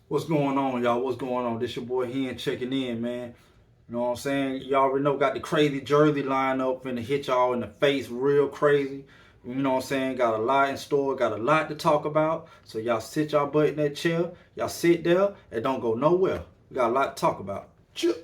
What's going on, y'all? What's going on? This your boy Hen checking in, man. You know what I'm saying? Y'all already know got the crazy Jersey lineup finna hit y'all in the face real crazy. You know what I'm saying? Got a lot in store, got a lot to talk about. So y'all sit y'all butt in that chair, y'all sit there and don't go nowhere. We got a lot to talk about. Chill.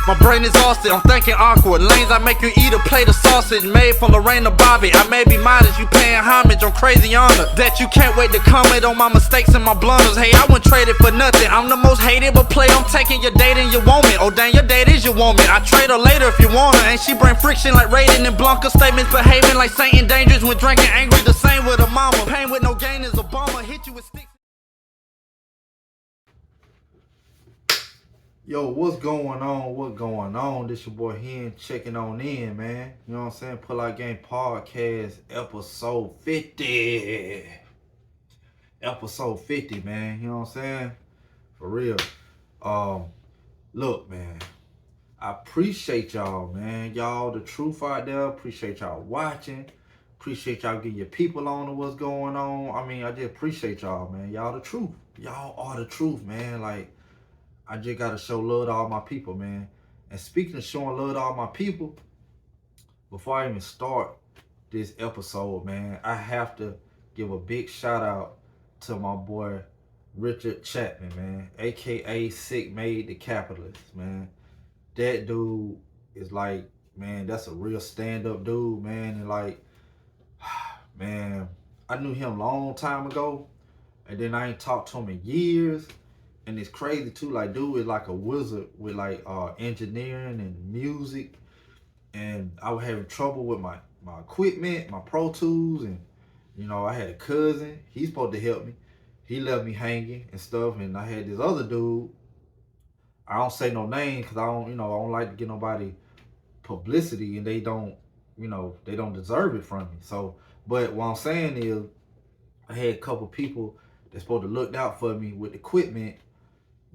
My brain is exhausted, I'm thinking awkward. Lanes I make you eat a plate of sausage made from Lorraine or Bobby. I may be modest, you paying homage on crazy honor. That you can't wait to comment on my mistakes and my blunders. Hey, I wouldn't trade it for nothing. I'm the most hated, but play I'm taking your date and your woman. Oh, dang, your date is your woman. I trade her later if you want her. And she bring friction like Raiden and Blanca. Statements behaving like Saint dangerous when drinking angry. The same with a mama. Pain with no gain is a bomber. Hit you with sticks. Yo, what's going on? What's going on? This your boy Hen checking on in, man. You know what I'm saying? Pull Out Game Podcast, episode 50. Episode 50, man. You know what I'm saying? For real. Um, Look, man. I appreciate y'all, man. Y'all the truth out there. Appreciate y'all watching. Appreciate y'all getting your people on to what's going on. I mean, I just appreciate y'all, man. Y'all the truth. Y'all are the truth, man. Like, I just gotta show love to all my people, man. And speaking of showing love to all my people, before I even start this episode, man, I have to give a big shout out to my boy Richard Chapman, man, aka Sick Made the Capitalist, man. That dude is like, man, that's a real stand-up dude, man. And like, man, I knew him a long time ago, and then I ain't talked to him in years. And it's crazy too, like dude is like a wizard with like engineering and music. And I was having trouble with my equipment, my Pro Tools, and I had a cousin. He's supposed to help me. He left me hanging and stuff. And I had this other dude. I don't say no name because I don't like to get nobody publicity, and they don't deserve it from me. So, but what I'm saying is, I had a couple people that's supposed to look out for me with equipment.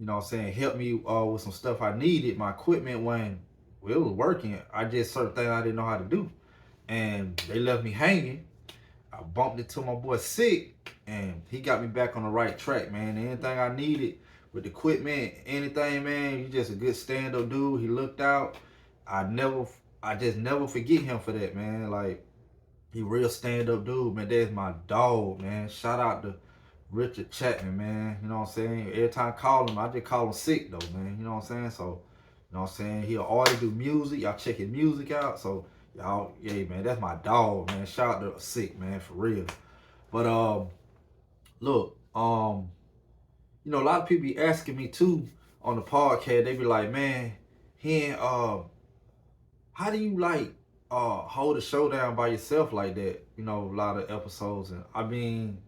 You know what I'm saying, help me with some stuff I needed. My equipment wasn't, well, it was working. I just certain things I didn't know how to do. And they left me hanging. I bumped into my boy Sick, and he got me back on the right track, man. Anything I needed with the equipment, anything, man, he's just a good stand-up dude. He looked out. I just never forget him for that, man. Like, he real stand-up dude, man. That's my dog, man. Shout out to Richard Chapman, man. You know what I'm saying? Every time I call him, I just call him Sick, though, man. You know what I'm saying? So, you know what I'm saying? He'll always do music. Y'all check his music out. So, y'all, yeah, man, that's my dog, man. Shout out to Sick, man, for real. But, look, a lot of people be asking me, too, on the podcast. They be like, man, how do you, like, hold a show down by yourself like that? A lot of episodes. And, I mean,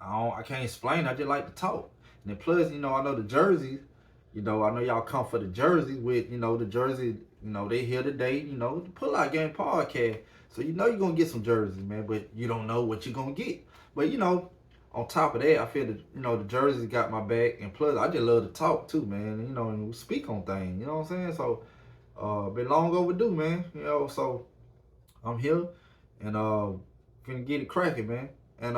I can't explain. I just like to talk. And then plus, I know the jerseys. I know y'all come for the jerseys with, the jersey. They here today. The Pull Out Game Podcast. So you're gonna get some jerseys, man. But you don't know what you're gonna get. But on top of that, I feel that the jerseys got my back. And plus, I just love to talk too, man. And speak on things. You know what I'm saying? So been long overdue, man. So I'm here and finna get it cracking, man. And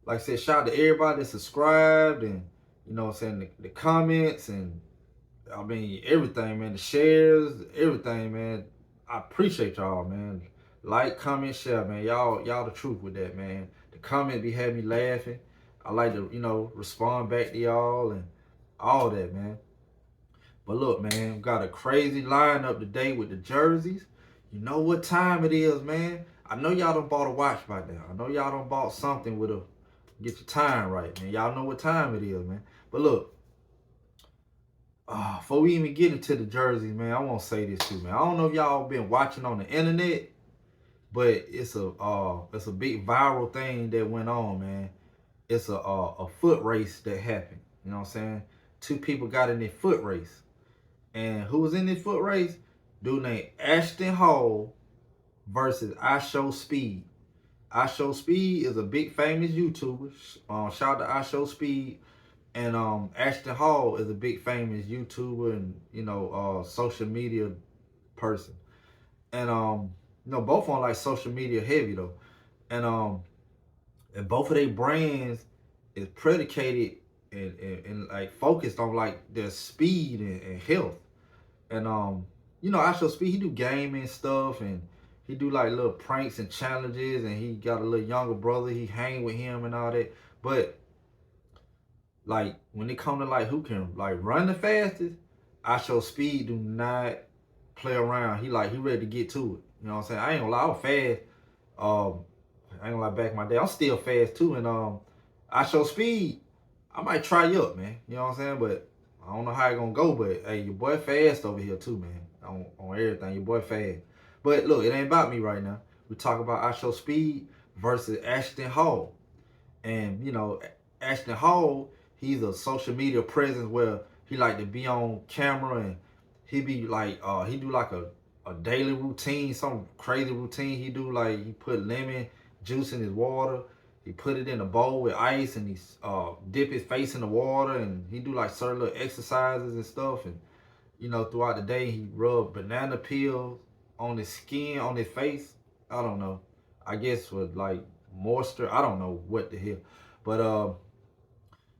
like I said, shout out to everybody that subscribed and, what I'm saying, the comments and, I mean, everything, man. The shares, everything, man. I appreciate y'all, man. Like, comment, share, man. Y'all the truth with that, man. The comment be having me laughing. I like to, respond back to y'all and all that, man. But look, man, we got a crazy lineup today with the jerseys. You know what time it is, man. I know y'all done bought a watch by now. I know y'all done bought something with a get your time right, man. Y'all know what time it is, man. But look, before we even get into the jerseys, man, I want to say this too, man. I don't know if y'all been watching on the internet, but it's a big viral thing that went on, man. It's a foot race that happened. You know what I'm saying? Two people got in a foot race. And who was in this foot race? Dude named Ashton versus Ishowspeed. Ishowspeed is a big famous YouTuber. Shout out to Ishowspeed. And Ashton Hall is a big famous YouTuber and social media person. And both on like social media heavy though. And both of their brands is predicated and like focused on like their speed and health. And you know, Ishowspeed, he do gaming stuff and he do like little pranks and challenges, and he got a little younger brother, he hang with him and all that. But like when it come to like who can like run the fastest, Ishowspeed do not play around. He ready to get to it. You know what I'm saying? I ain't gonna lie, I was fast. I ain't gonna lie, back in my day, I'm still fast too. And Ishowspeed, I might try you up, man. You know what I'm saying? But I don't know how it gonna go. But hey, your boy fast over here too, man. On everything, your boy fast. But look, it ain't about me right now. We talk about Ishowspeed versus Ashton Hall. And you know, Ashton Hall, he's a social media presence where he like to be on camera, and he be like he do like a daily routine, some crazy routine he do. Like he put lemon juice in his water, he put it in a bowl with ice, and he dip his face in the water, and he do like certain little exercises and stuff. And you know, throughout the day he rub banana peels on his skin, on his face. I don't know, I guess with like moisture, I don't know what the hell. But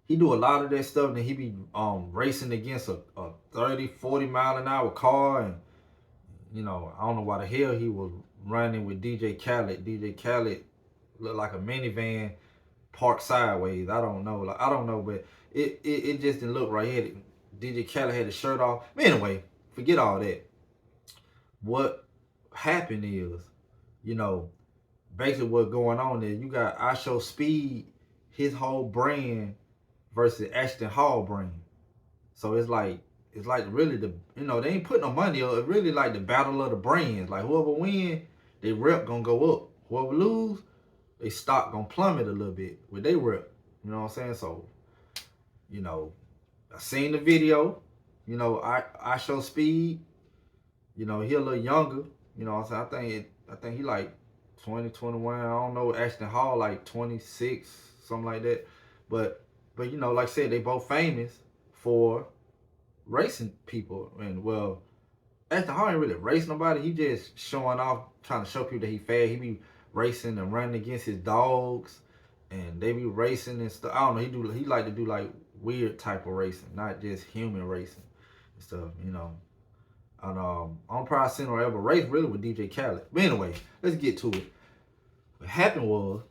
he do a lot of that stuff, and he be racing against a 30-40 mile an hour car. And you know, I don't know why the hell he was running with DJ Khaled. DJ Khaled looked like a minivan parked sideways. I don't know. Like, I don't know, but it just didn't look right. DJ Khaled had his shirt off. But anyway, forget all that. What happened is, you know, basically what's going on there, you got Ishowspeed, his whole brand versus Ashton Hall brand. So it's like really the, you know, they ain't putting no money on it. It's really like the battle of the brands. Like whoever win, their rep gonna go up. Whoever lose, they stock gonna plummet a little bit with their rep. You know what I'm saying? So, you know, I seen the video. You know, Ishowspeed, you know, he a little younger. You know what I'm saying? I think he like 20, 21. I don't know. Ashton Hall like 26, something like that. But you know, like I said, they both famous for racing people. And well, Ashton Hall ain't really racing nobody. He just showing off, trying to show people that he fast. He be racing and running against his dogs, and they be racing and stuff. I don't know. He like to do like weird type of racing, not just human racing and stuff. You know. And I'm probably seen or ever race really with DJ Khaled. But anyway, let's get to it. What happened was,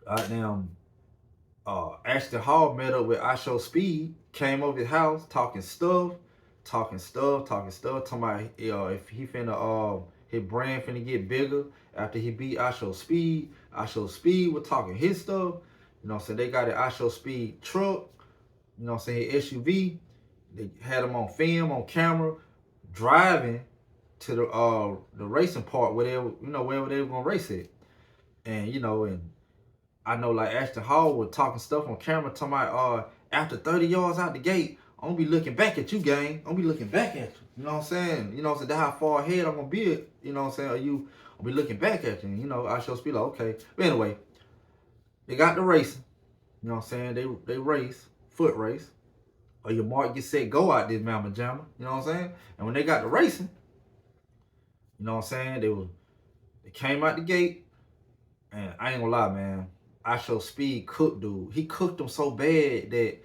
Ashton Hall met up with Ishowspeed, came over his house, talking stuff, talking about if he finna his brand finna get bigger after he beat Ishowspeed. Ishowspeed was talking his stuff. You know what I'm saying? They got an Ishowspeed truck, you know what I'm saying, his SUV. They had him on film, on camera, driving to the racing part wherever they were gonna race it. And you know, and I know like Ashton Hall was talking stuff on camera, talking about after 30 yards out the gate, I'm gonna be looking back at you, gang. I'm gonna be looking back at you. You know what I'm saying? You know what I'm saying? That's how far ahead I'm gonna be. You know what I'm saying? Or you, I'll be looking back at you. And, you know, Ishowspeed like, okay. But anyway, they got the racing. You know what I'm saying? They race, foot race. Or your mark get set, go out this mama jamma. You know what I'm saying? And when they got the racing, you know what I'm saying? They came out the gate, and I ain't gonna lie, man. Ishowspeed cooked dude. He cooked him so bad that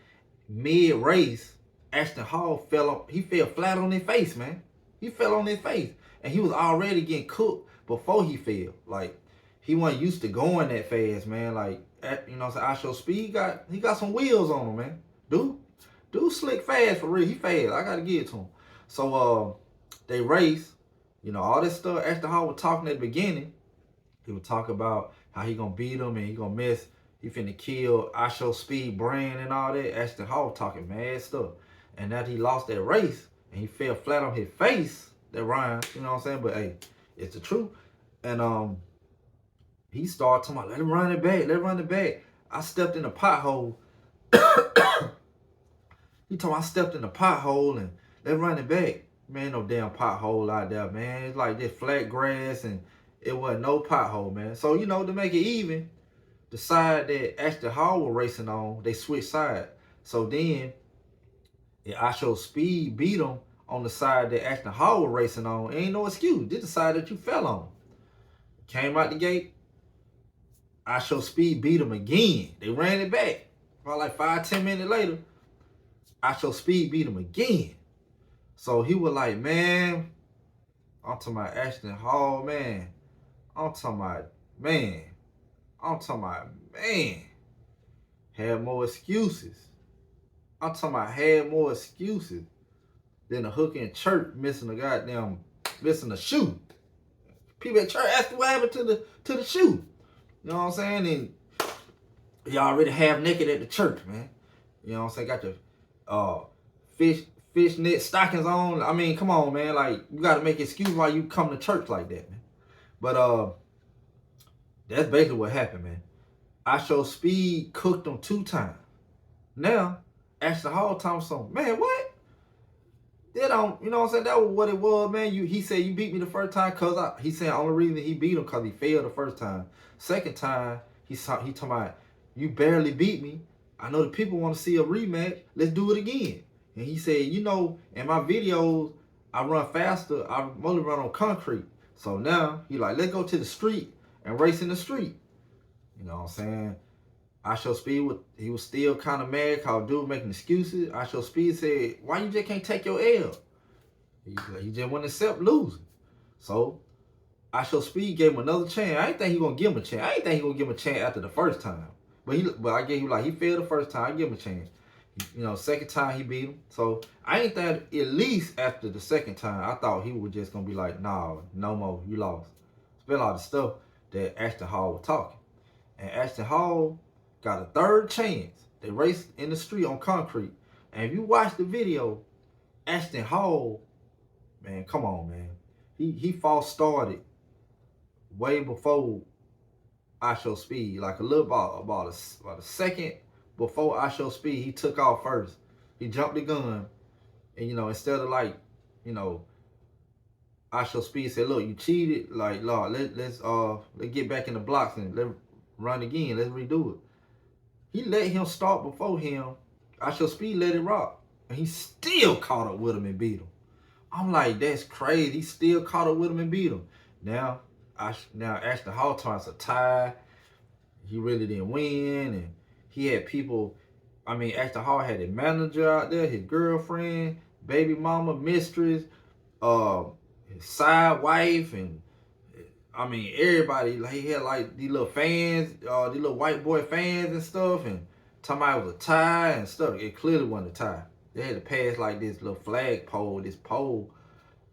mid-race, Ashton Hall fell flat on his face, man. He fell on his face. And he was already getting cooked before he fell. Like, he wasn't used to going that fast, man. Like, you know what I'm saying? Ishowspeed he got some wheels on him, man. Dude slick fast for real. He fast. I gotta give it to him. So they race. You know, all this stuff Ashton Hall was talking at the beginning. He would talk about how he gonna beat him and he gonna miss. He finna kill Ishowspeed brand and all that. Ashton Hall talking mad stuff. And after he lost that race and he fell flat on his face, that rhyme, you know what I'm saying? But hey, it's the truth. And he started talking about, let him run it back. I stepped in a pothole. He told me I stepped in a pothole and let him run it back. Man, no damn pothole out there, man. It's like this flat grass and it wasn't no pothole, man. So, you know, to make it even, the side that Ashton Hall was racing on, they switched sides. So then, if Ishowspeed beat him on the side that Ashton Hall was racing on, ain't no excuse. This the side that you fell on. Came out the gate, Ishowspeed beat him again. They ran it back. About like 5-10 minutes later, Ishowspeed beat him again. So he was like, man, I'm talking about Ashton Hall, man. I'm talking about, man. I'm talking about, man. Had more excuses. I'm talking about had more excuses than a hooker in church missing a shoe. People at church asked what happened to the shoe. You know what I'm saying? And y'all already half naked at the church, man. You know what I'm saying? Got the fishnet stockings on. I mean, come on, man. Like, you got to make an excuse why you come to church like that, man. But that's basically what happened, man. Ishowspeed cooked them 2 times. Now, Ashton Hall Thompson, man, what? They don't, you know what I'm saying? That was what it was, man. He said you beat me the first time because he said the only reason he beat him because he failed the first time. Second time, he talking about, you barely beat me. I know the people want to see a rematch. Let's do it again. And he said, you know, in my videos, I run faster. I only run on concrete. So now, he like, let's go to the street and race in the street. You know what I'm saying? Ishowspeed, he was still kind of mad because dude making excuses. Ishowspeed said, why you just can't take your L? He just wouldn't accept losing. So Ishowspeed gave him another chance. I didn't think he gonna give him a chance. I didn't think he gonna give him a chance after the first time. But I gave him, like, he failed the first time. I give him a chance. You know, second time he beat him. So I ain't think at least after the second time, I thought he was just gonna be like, nah, no more, you lost. It's been a lot of stuff that Ashton Hall was talking. And Ashton Hall got a third chance. They raced in the street on concrete. And if you watch the video, Ashton Hall, man, come on, man. He false started way before Ishowspeed. Like a little about a second before Ishowspeed, he took off first. He jumped the gun. And, you know, instead of like, you know, Ishowspeed said, look, you cheated. Like, Lord, let's get back in the blocks and let's run again. Let's redo it. He let him start before him. Ishowspeed let it rock. And he still caught up with him and beat him. I'm like, that's crazy. He still caught up with him and beat him. Now Ashton Hall turns a tie. He really didn't win. And he had people, I mean, Ashton Hall had his manager out there, his girlfriend, baby mama, mistress, his side wife, and I mean, everybody. Like, he had like these little fans, these little white boy fans and stuff, and talking about it was a tie and stuff. It clearly wasn't a tie. They had to pass like this little flag pole, this pole,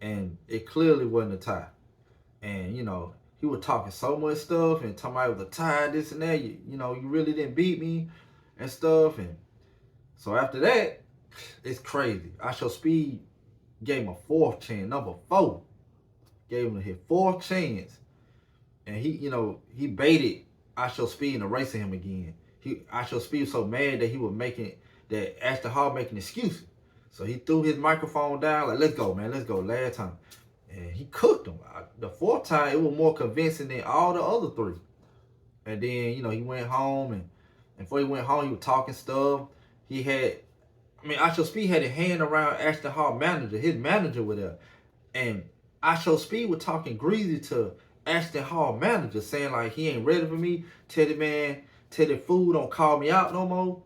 and it clearly wasn't a tie. And, you know, he was talking so much stuff and talking about it was a tie, this and that. You know, you really didn't beat me and stuff. And so after that, it's crazy. Ishowspeed gave him a 4th chance, number 4. Gave him his 4th chance. And he, you know, he baited Ishowspeed into racing him again. Ishowspeed was so mad that he was that Ashton Hall making excuses. So he threw his microphone down, like, let's go, man, let's go, last time. And he cooked him. The 4th time, it was more convincing than all the other 3. And then, you know, he went home, and before he went home, he was talking stuff. Ishowspeed had a hand around Ashton Hall manager. His manager was there. And Ishowspeed was talking greasy to Ashton Hall manager, saying like, he ain't ready for me. Tell the fool don't call me out no more.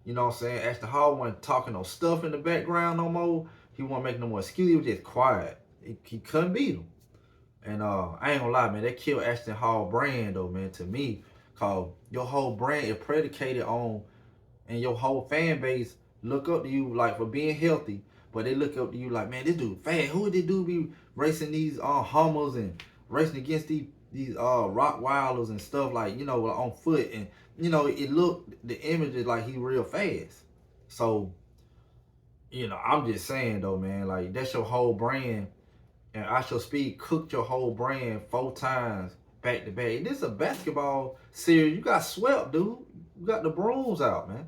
You know what I'm saying? Ashton Hall wasn't talking no stuff in the background no more. He wasn't making no more excuses. He was just quiet. He couldn't beat him. And I ain't gonna lie, man, that killed Ashton Hall brand though, man, to me. Cause your whole brand is predicated on, and your whole fan base look up to you like for being healthy. But they look up to you like, man, this dude fast. Who would this dude be racing these Hummers and racing against these Rottweilers and stuff, like, you know, on foot? And, you know, the image is like he real fast. So, you know, I'm just saying though, man, like, that's your whole brand. And Ishowspeed cooked your whole brand 4 times back to back. This is a basketball series. You got swept, dude. You got the brooms out, man.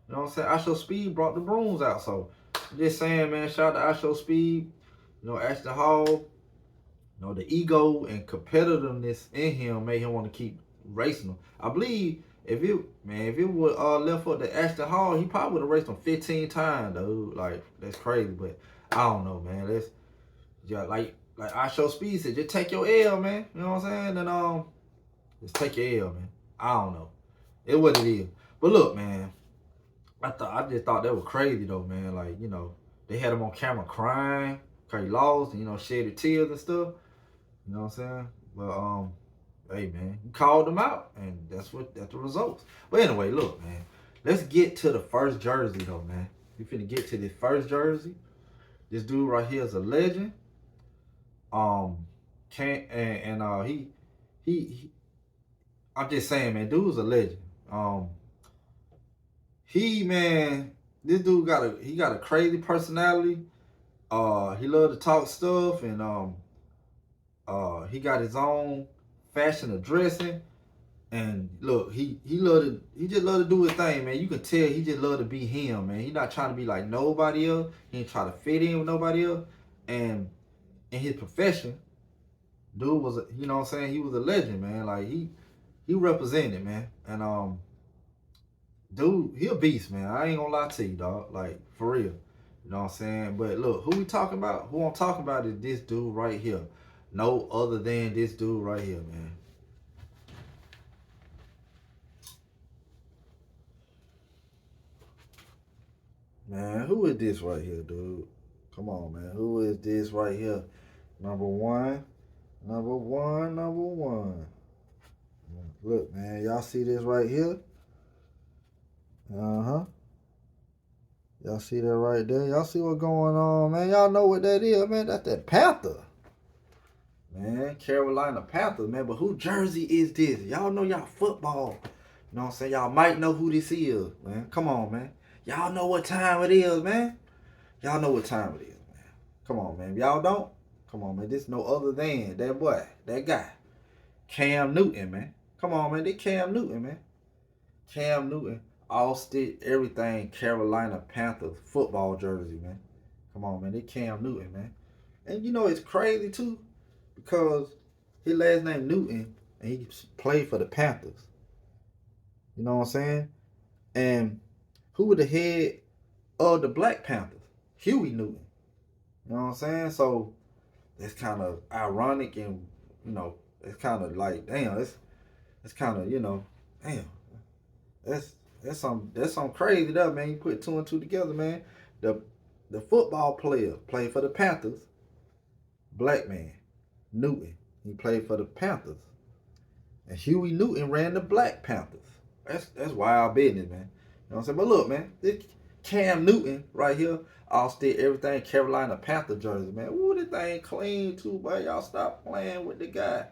You know what I'm saying? Ishowspeed brought the brooms out. So, just saying, man, shout out to Ishowspeed. You know, Ashton Hall, you know, the ego and competitiveness in him made him want to keep racing them. I believe if it would left up to Ashton Hall, he probably would have raced him 15 times, dude. Like, that's crazy. But I don't know, man. Let's like Ishowspeed said, just take your L, man. You know what I'm saying? And just take your L, man. I don't know. It's what it is. But look, man, I just thought that was crazy though, man. Like, you know, they had him on camera crying because he lost, and, you know, shedded tears and stuff. You know what I'm saying? But hey man, you called them out, and that's the results. But anyway, look, man, let's get to the first jersey though, man. We finna get to this first jersey. This dude right here is a legend. He I'm just saying, man, dude's a legend. Man, this dude got a crazy personality. He love to talk stuff, and he got his own fashion of dressing. And look, he just love to do his thing, man. You can tell he just love to be him, man. He not trying to be like nobody else. He ain't trying to fit in with nobody else. And in his profession, dude was you know what I'm saying, he was a legend, man. Like he represented, man. And dude, he a beast, man. I ain't gonna lie to you, dog. Like, for real. You know what I'm saying? But look, who we talking about? Who I'm talking about is this dude right here. No other than this dude right here, man. Man, who is this right here, dude? Come on, man. Who is this right here? Number one. Look, man. Y'all see this right here? Y'all see that right there? Y'all see what's going on, man? Y'all know what that is, man. That's that Panther. Man, Carolina Panthers, man. But who jersey is this? Y'all know y'all football. You know what I'm saying? Y'all might know who this is, man. Come on, man. Y'all know what time it is, man. Y'all know what time it is, man. Come on, man. If y'all don't, come on, man. This no other than that boy, that guy, Cam Newton, man. Come on, man. This Cam Newton, man. Cam Newton, all stick, everything, Carolina Panthers football jersey, man. Come on, man. This Cam Newton, man. And you know it's crazy too, because his last name Newton, and he played for the Panthers. You know what I'm saying? And who was the head of the Black Panthers? Huey Newton. You know what I'm saying? So it's kind of ironic, and you know, it's kind of like, damn, it's kind of, you know, damn, that's some crazy stuff, man. You put two and two together, man. The football player played for the Panthers. Black man, Newton, he played for the Panthers, and Huey Newton ran the Black Panthers. That's wild business, man. You know what I'm saying? But look, man, this Cam Newton right here, all stick everything Carolina Panther jersey, man. Ooh, this thing clean too, boy. Y'all stop playing with the guy.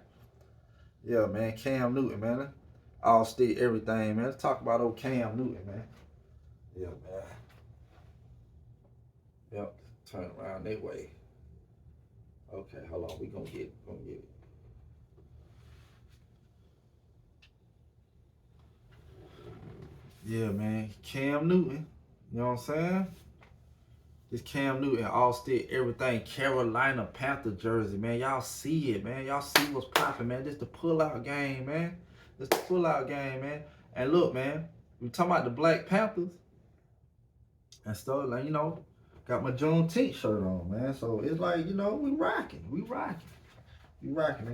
Yeah, man, Cam Newton, man. All stick everything, man. Let's talk about old Cam Newton, man. Yeah, man. Yep, turn around that way. Okay, hold on. We gonna get it. Yeah, man. Cam Newton. You know what I'm saying? This Cam Newton all stick everything Carolina Panther jersey, man. Y'all see it, man. Y'all see what's popping, man. This the pull-out game, man. This the pull-out game, man. And look, man, we talking about the Black Panthers and stuff, like, you know, got my Juneteenth shirt on, man. So it's like, you know, we rocking. I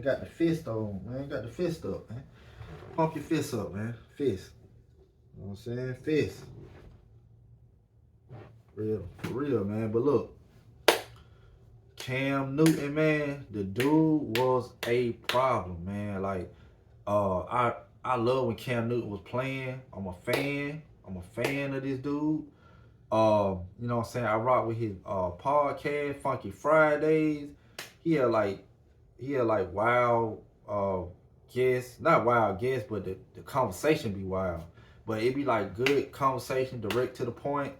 got the fist on, man. Got the fist up, man. Pump your fist up, man. Fist. You know what I'm saying? Fist. For real, man. But look, Cam Newton, man, the dude was a problem, man. Like, I love when Cam Newton was playing. I'm a fan of this dude. You know what I'm saying? I rock with his podcast, Funky Fridays. He had like wild guests, not wild guests, but the conversation be wild. But it be like good conversation, direct to the point.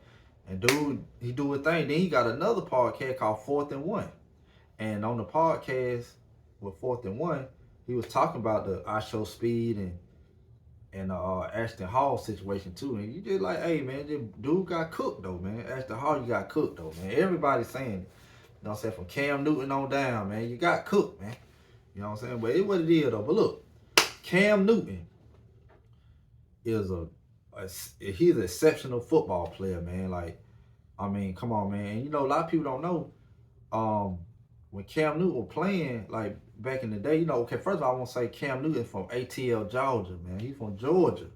And dude, he do a thing. Then he got another podcast called 4th and 1. And on the podcast with 4th and 1, he was talking about the Ishowspeed and Ashton Hall situation too. And you just like, hey man, this dude got cooked though, man. Ashton Hall, you got cooked though, man. Everybody's saying it. You know what I'm saying? From Cam Newton on down, man. You got cooked, man. You know what I'm saying? But it's what it is though. But look, Cam Newton is he's an exceptional football player, man. Like, I mean, come on, man. And you know, a lot of people don't know, when Cam Newton was playing, like back in the day, okay, first of all, I want to say Cam Newton from ATL, Georgia, man. He's from Georgia.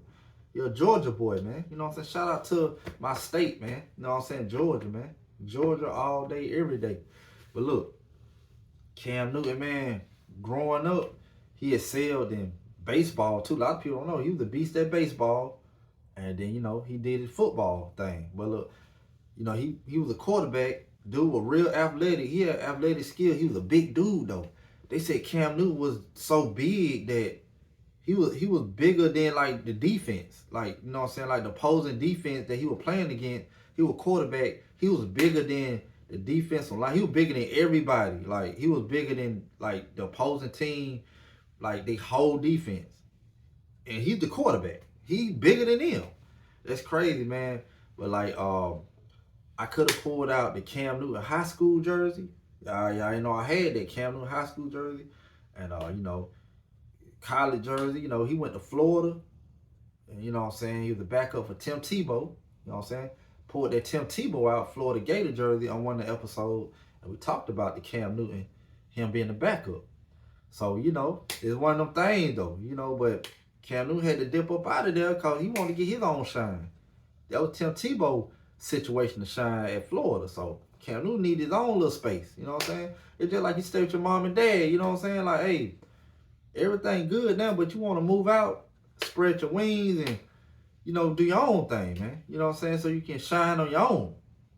You're a Georgia boy, man. You know what I'm saying? Shout out to my state, man. You know what I'm saying? Georgia, man. Georgia all day, every day. But look, Cam Newton, man, growing up, he excelled in baseball, too. A lot of people don't know. He was a beast at baseball. And then, he did his football thing. But look, he was a quarterback. Dude was real athletic. He had athletic skill. He was a big dude, though. They said Cam Newton was so big that he was bigger than like the defense, like you know what I'm saying, like the opposing defense that he was playing against. He was quarterback. He was bigger than the defensive line. He was bigger than everybody. Like he was bigger than like the opposing team, like the whole defense. And he's the quarterback. He bigger than them. That's crazy, man. But like I could have pulled out the Cam Newton high school jersey. I had that Cam Newton high school jersey, and college jersey. He went to Florida. And you know what I'm saying? He was the backup for Tim Tebow. You know what I'm saying? Pulled that Tim Tebow out, Florida Gator jersey on one of the episodes. And we talked about the Cam Newton, him being the backup. So, it's one of them things though, but Cam Newton had to dip up out of there because he wanted to get his own shine. That was Tim Tebow situation to shine at Florida. So Cam Newton needed his own little space. You know what I'm saying? It's just like you stay with your mom and dad. You know what I'm saying? Like, hey, everything good now, but you want to move out, spread your wings, and, do your own thing, man. You know what I'm saying? So you can shine on your own.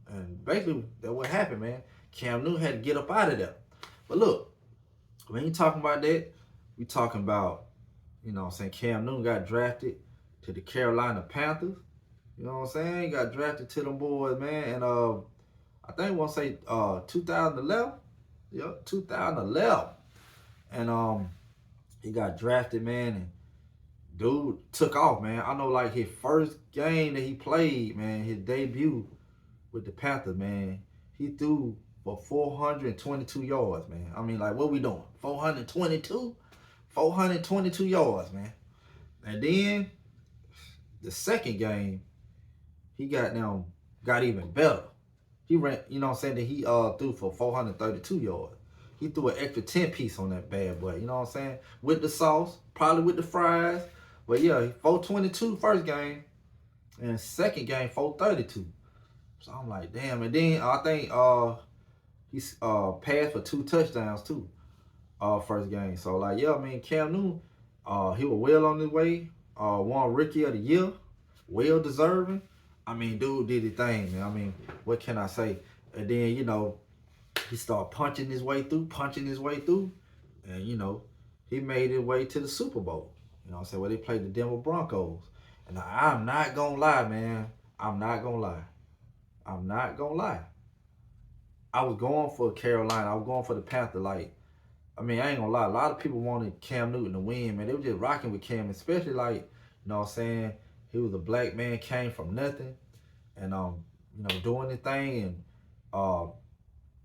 And basically, that's what happened, man. Cam Newton had to get up out of there. But look, we ain't talking about that. We talking about, Cam Newton got drafted to the Carolina Panthers. You know what I'm saying? He got drafted to them boys, man. And I think I want to say 2011. Yep, 2011. And he got drafted, man, and dude took off, man. I know, like, his first game that he played, man, his debut with the Panthers, man, he threw for 422 yards, man. I mean, like, what we doing? 422? 422 yards, man. And then the second game, he got even better. He ran, you know what I'm saying, that he threw for 432 yards. He threw an extra 10 piece on that bad boy, you know what I'm saying? With the sauce, probably with the fries. But yeah, 422 first game, and second game, 432. So I'm like, damn. And then I think he passed for 2 touchdowns too, first game. So like, yeah, I mean, Cam Newton, he was well on his way. Won Rookie of the Year, well deserving. I mean, dude did his thing, man. I mean, what can I say? And then, he started punching his way through. And, he made his way to the Super Bowl. You know what I'm saying? Where they played the Denver Broncos. And I'm not going to lie, man. I'm not going to lie. I was going for Carolina. I was going for the Panthers. Like, I mean, I ain't going to lie. A lot of people wanted Cam Newton to win, man. They were just rocking with Cam, especially, like, you know what I'm saying? He was a black man, came from nothing. And, doing his thing. And,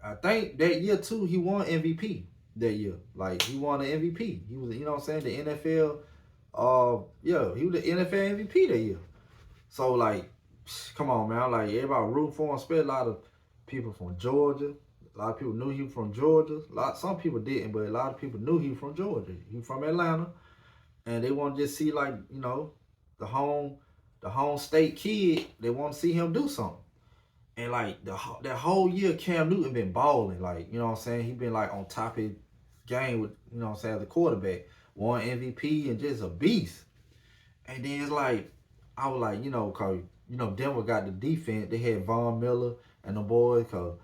I think that year too, he won MVP that year. Like, he won the MVP. He was, you know what I'm saying, the NFL, he was the NFL MVP that year. So, like, come on, man. Like, everybody rooting for him, especially a lot of people from Georgia. A lot of people knew he was from Georgia. Some people didn't, but a lot of people knew he was from Georgia. He was from Atlanta. And they want to just see, like, the home state kid. They want to see him do something. And, like, that whole year, Cam Newton been balling. Like, you know what I'm saying? He been, like, on top of his game with, you know what I'm saying, as a quarterback. Won MVP and just a beast. And then it's like, I was like, because, Denver got the defense. They had Von Miller and the boys, because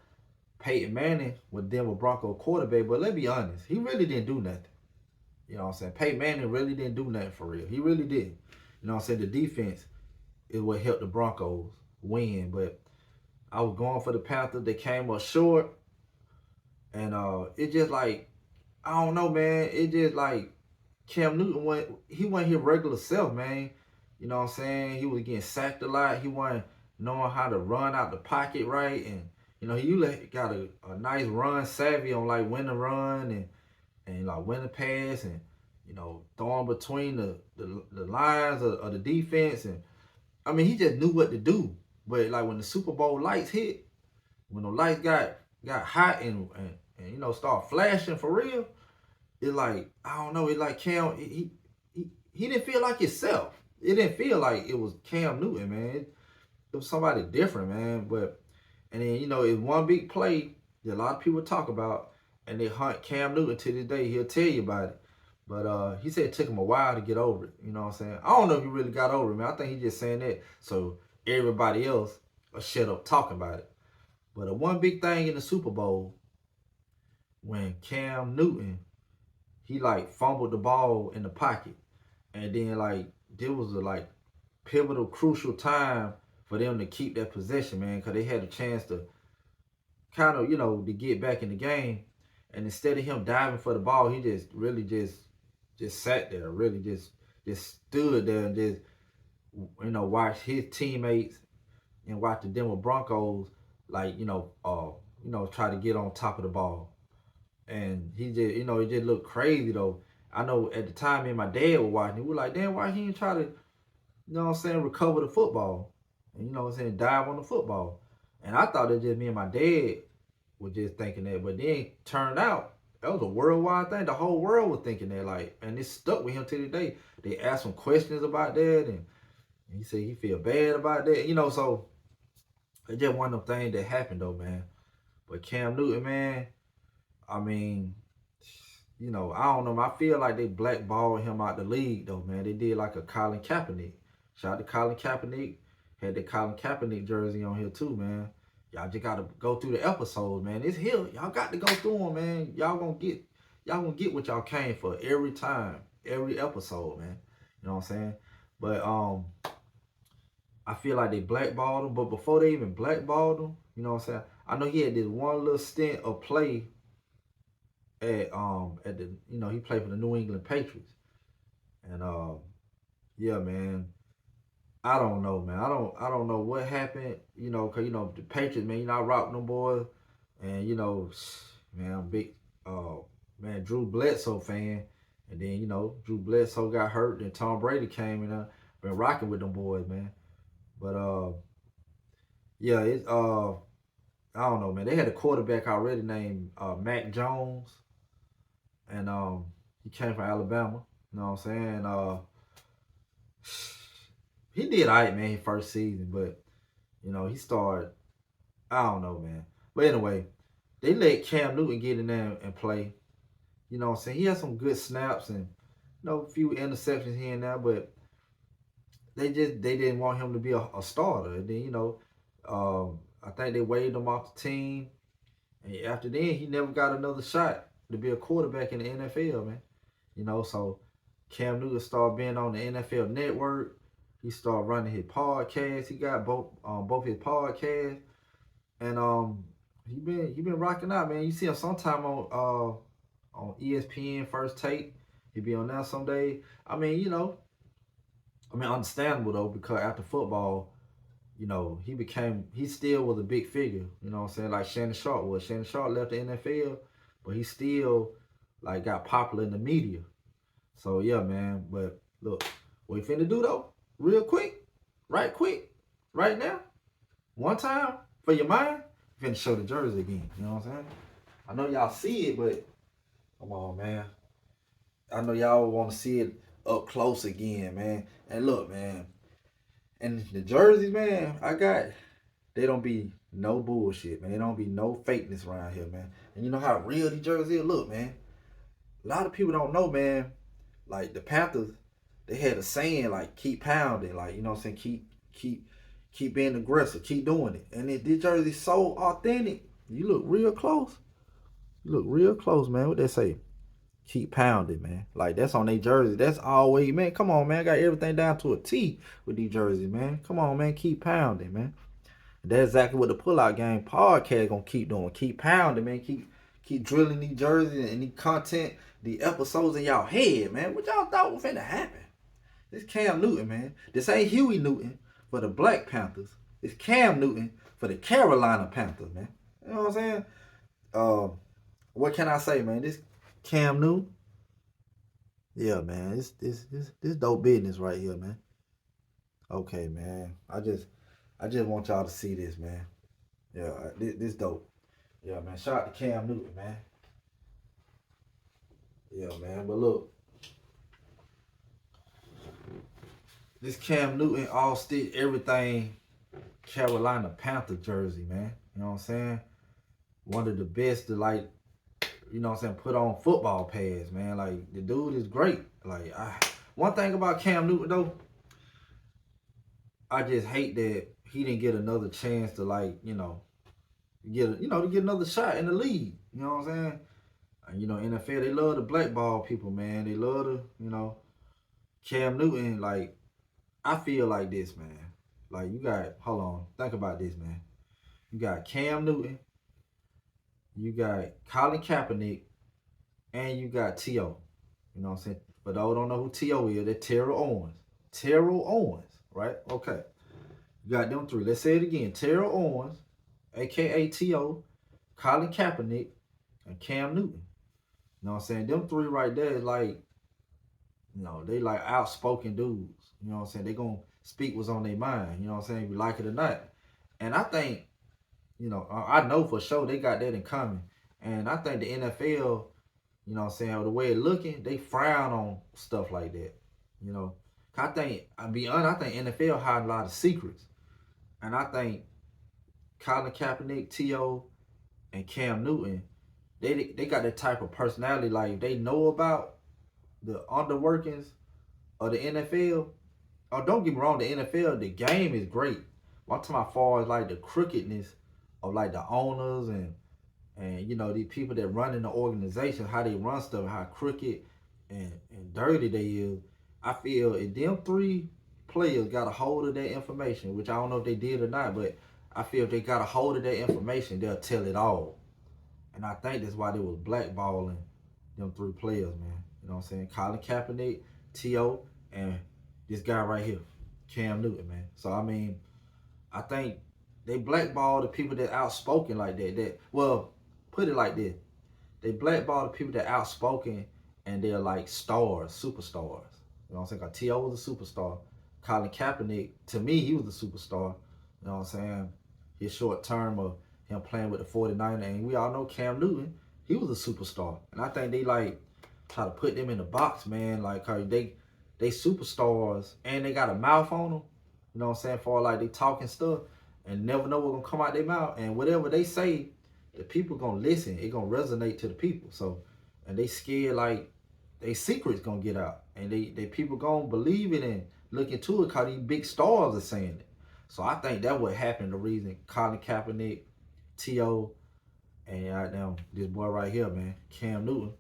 Peyton Manning was Denver Bronco quarterback. But let's be honest, he really didn't do nothing. You know what I'm saying? Peyton Manning really didn't do nothing for real. He really didn't. You know what I'm saying? The defense is what helped the Broncos win. But I was going for the Panthers. They came up short. And it just like, I don't know, man. It just like Cam Newton wasn't his regular self, man. You know what I'm saying? He was getting sacked a lot. He wasn't knowing how to run out the pocket right. And, he usually got a nice run savvy on like when to run and like when to pass and, throwing between the lines of the defense. And I mean, he just knew what to do. But like when the Super Bowl lights hit, when the lights got hot and start flashing for real, it's like, I don't know, it's like Cam, he didn't feel like himself. It didn't feel like it was Cam Newton, man. It was somebody different, man. But and then it's one big play that a lot of people talk about, and they hunt Cam Newton to this day. He'll tell you about it. But he said it took him a while to get over it. You know what I'm saying? I don't know if he really got over it, man. I think he's just saying that so everybody else will shut up talking about it. But the one big thing in the Super Bowl, when Cam Newton, he like fumbled the ball in the pocket. And then like there was a like pivotal, crucial time for them to keep that possession, man, because they had a chance to kind of, to get back in the game. And instead of him diving for the ball, he just really just sat there, really just stood there and just watched his teammates and watched the Denver Broncos like try to get on top of the ball. And he just it just looked crazy though. I know at the time me and my dad were watching, we were like, damn, why he didn't try to recover the football and dive on the football. And I thought it just me and my dad were just thinking that, but then it turned out that was a worldwide thing. The whole world was thinking that, like, and it stuck with him to this day. They asked him questions about that, and he said he feel bad about that, so it's just one of them things that happened though, man. But Cam Newton, man, I mean, I don't know. I feel like they blackballed him out the league though, man. They did like a Colin Kaepernick. Shout out to Colin Kaepernick. Had the Colin Kaepernick jersey on here too, man. Y'all just gotta go through the episodes, man. It's here. Y'all got to go through them, man. Y'all gonna get what y'all came for every time, every episode, man. You know what I'm saying? But I feel like they blackballed him. But before they even blackballed him, you know what I'm saying? I know he had this one little stint of play at the he played for the New England Patriots. And yeah, man. I don't know, man. I don't know what happened, cause the Patriots, man, I rock them boys, and man, I'm big man, Drew Bledsoe fan, and then Drew Bledsoe got hurt, then Tom Brady came and been rocking with them boys, man. But yeah, it's I don't know, man. They had a quarterback already named Mac Jones, and he came from Alabama. You know what I'm saying? He did all right, man, his first season, but he started. I don't know, man. But anyway, they let Cam Newton get in there and play. You know what I'm saying? He had some good snaps and a few interceptions here and there, but they didn't want him to be a starter. And then I think they waived him off the team, and after then he never got another shot to be a quarterback in the NFL, man. So Cam Newton started being on the NFL Network. He started running his podcast. He got both his podcasts, and he been rocking out, man. You see him sometime on ESPN First Take. He be on there some days. I mean, understandable though, because after football, he still was a big figure. You know what I'm saying? Like Shannon Sharp was. Shannon Sharp left the NFL, but he still like got popular in the media. So yeah, man. But look, what you finna do though? Real quick, right now, one time for your mind, you finna show the jersey again. You know what I'm saying? I know y'all see it, but come on, man. I know y'all want to see it up close again, man. And look, man. And the jerseys, man, they don't be no bullshit, man. They don't be no fakeness around here, man. And you know how real these jerseys look, man. A lot of people don't know, man. Like the Panthers, they had a saying like keep pounding, like you know what I'm saying, keep being aggressive, keep doing it. And this jersey's so authentic. You look real close. Man. What they say? Keep pounding, man. Like that's on their jersey. That's always, man. Come on, man. I got everything down to a T with these jerseys, man. Come on, man. Keep pounding, man. That's exactly what the Pullout Game podcast gonna keep doing. Keep pounding, man. Keep drilling these jerseys and the content, the episodes in y'all head, man. What y'all thought was finna happen? This Cam Newton, man. This ain't Huey Newton for the Black Panthers. It's Cam Newton for the Carolina Panthers, man. You know what I'm saying? What can I say, man? This Cam Newton. Yeah, man. This dope business right here, man. Okay, man. I just want y'all to see this, man. Yeah, this dope. Yeah, man. Shout out to Cam Newton, man. Yeah, man. But look, this Cam Newton all stick everything Carolina Panther jersey, man. You know what I'm saying? One of the best to like, you know what I'm saying, put on football pads, man. Like the dude is great. Like one thing about Cam Newton though, I just hate that he didn't get another chance to like, to get another shot in the league. You know what I'm saying? And, NFL, they love to blackball people, man. They love to, Cam Newton, like, I feel like this, man. Like, hold on, think about this, man. You got Cam Newton, you got Colin Kaepernick, and you got T.O. You know what I'm saying? For those who don't know who T.O. is, that's Terrell Owens. Terrell Owens, right? Okay. You got them three. Let's say it again. Terrell Owens, a.k.a. T.O., Colin Kaepernick, and Cam Newton. You know what I'm saying? Them three right there is like, they like outspoken dudes. You know what I'm saying? They gonna speak what's on their mind. You know what I'm saying? If you like it or not. And I think, I know for sure they got that in common. And I think the NFL, you know what I'm saying, the way it's looking, they frown on stuff like that. You know, I'll be honest, I think NFL hide a lot of secrets. And I think Colin Kaepernick, T.O., and Cam Newton, they got that type of personality. Like they know about the underworkings of the NFL. Oh, don't get me wrong, the NFL, the game is great. One time I far as like the crookedness of like the owners and these people that run in the organization, how they run stuff, how crooked and dirty they is. I feel if them three players got a hold of that information, which I don't know if they did or not, but I feel if they got a hold of that information, they'll tell it all. And I think that's why they was blackballing them three players, man. You know what I'm saying? Colin Kaepernick, T.O., and this guy right here, Cam Newton, man. So, I mean, I think they blackball the people that outspoken like that. Well, put it like this. They blackball the people that outspoken and they're like stars, superstars. You know what I'm saying? Because T.O. was a superstar. Colin Kaepernick, to me, he was a superstar. You know what I'm saying? His short term of him playing with the 49ers. And we all know Cam Newton, he was a superstar. And I think they like try to put them in the box, man. Like, they superstars and they got a mouth on them. You know what I'm saying? For like they talking stuff and never know what's going to come out their mouth. And whatever they say, the people going to listen. It going to resonate to the people. So, and they scared like they secrets going to get out. And they people going to believe it and look into it because these big stars are saying it. So I think that what happened, the reason Colin Kaepernick, T.O., and this boy right here, man, Cam Newton,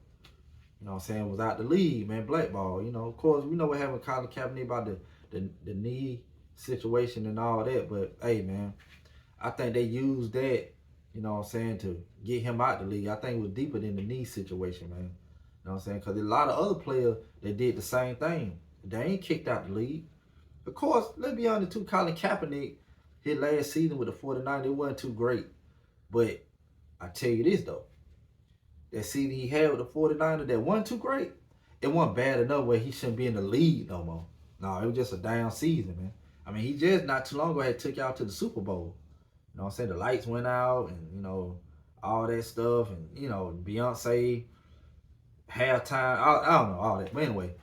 you know what I'm saying, was out the league, man, blackball. You know, of course, we know what happened with Colin Kaepernick about the knee situation and all that. But, hey, man, I think they used that, you know what I'm saying, to get him out the league. I think it was deeper than the knee situation, man. You know what I'm saying? Because there's a lot of other players that did the same thing. They ain't kicked out the league. Of course, let's be honest, too, Colin Kaepernick, his last season with the 49ers, it wasn't too great. But I tell you this, though. That season he had with the 49ers, that wasn't too great. It wasn't bad enough where he shouldn't be in the league no more. No, it was just a down season, man. I mean, he just not too long ago had took y'all to the Super Bowl. You know what I'm saying? The lights went out and, all that stuff. And, Beyonce, halftime, I don't know, all that. But anyway,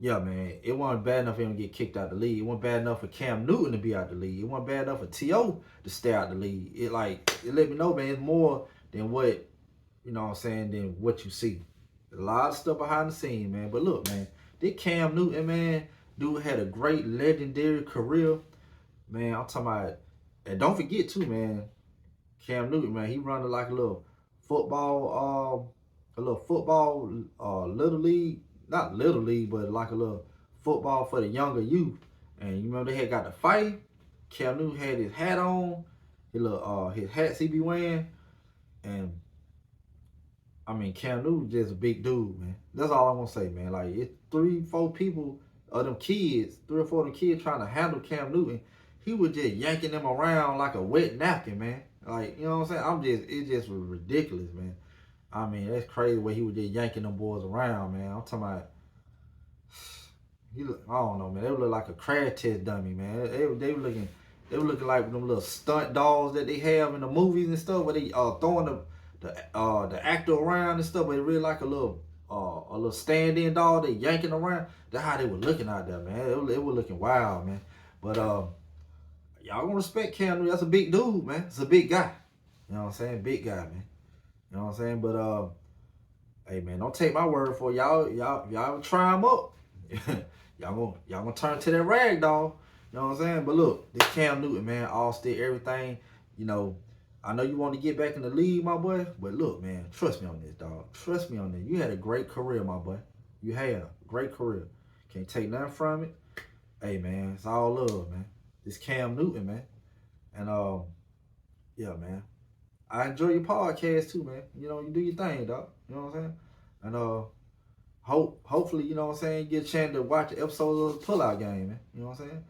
yeah, man, it wasn't bad enough for him to get kicked out the league. It wasn't bad enough for Cam Newton to be out the league. It wasn't bad enough for T.O. to stay out the league. It let me know, man, it's more than what, you know what I'm saying, than what you see. There's a lot of stuff behind the scene, man. But look, man, this Cam Newton, man, dude had a great legendary career. Man, I'm talking about, and don't forget too, man, Cam Newton, man, he running like a little football, little league. Not little league, but like a little football for the younger youth. And you remember they had got the fight. Cam Newton had his hat on, his hats he be wearing, and I mean Cam Newton just a big dude, man. That's all I'm gonna say, man. Like it's 3-4 people of them kids, 3 or 4 of them kids trying to handle Cam Newton. He was just yanking them around like a wet napkin, man. Like, you know what I'm saying? It just was ridiculous, man. I mean, that's crazy the way he was just yanking them boys around, man. I'm talking about, I don't know, man. They would look like a crash test dummy, man. They were looking like them little stunt dolls that they have in the movies and stuff, where they throwing the actor around and stuff, but it really like a little a little stand-in dog they yanking around. That's how they were looking out there, man. It was looking wild, man. But y'all gonna respect Cam Newton. That's a big dude, man. It's a big guy. You know what I'm saying? Big guy, man. You know what I'm saying? But hey, man, don't take my word for it. Y'all try him up. y'all gonna turn to that rag doll. You know what I'm saying? But look, this Cam Newton, man, all stick everything. You know, I know you want to get back in the league, my boy. But look, man, trust me on this, dog. Trust me on this. You had a great career, my boy. You had a great career. Can't take nothing from it. Hey, man, it's all love, man. This Cam Newton, man. And yeah, man. I enjoy your podcast too, man. You know, you do your thing, dog. You know what I'm saying? And hopefully, you know what I'm saying, you get a chance to watch the episodes of the pullout game, man. You know what I'm saying?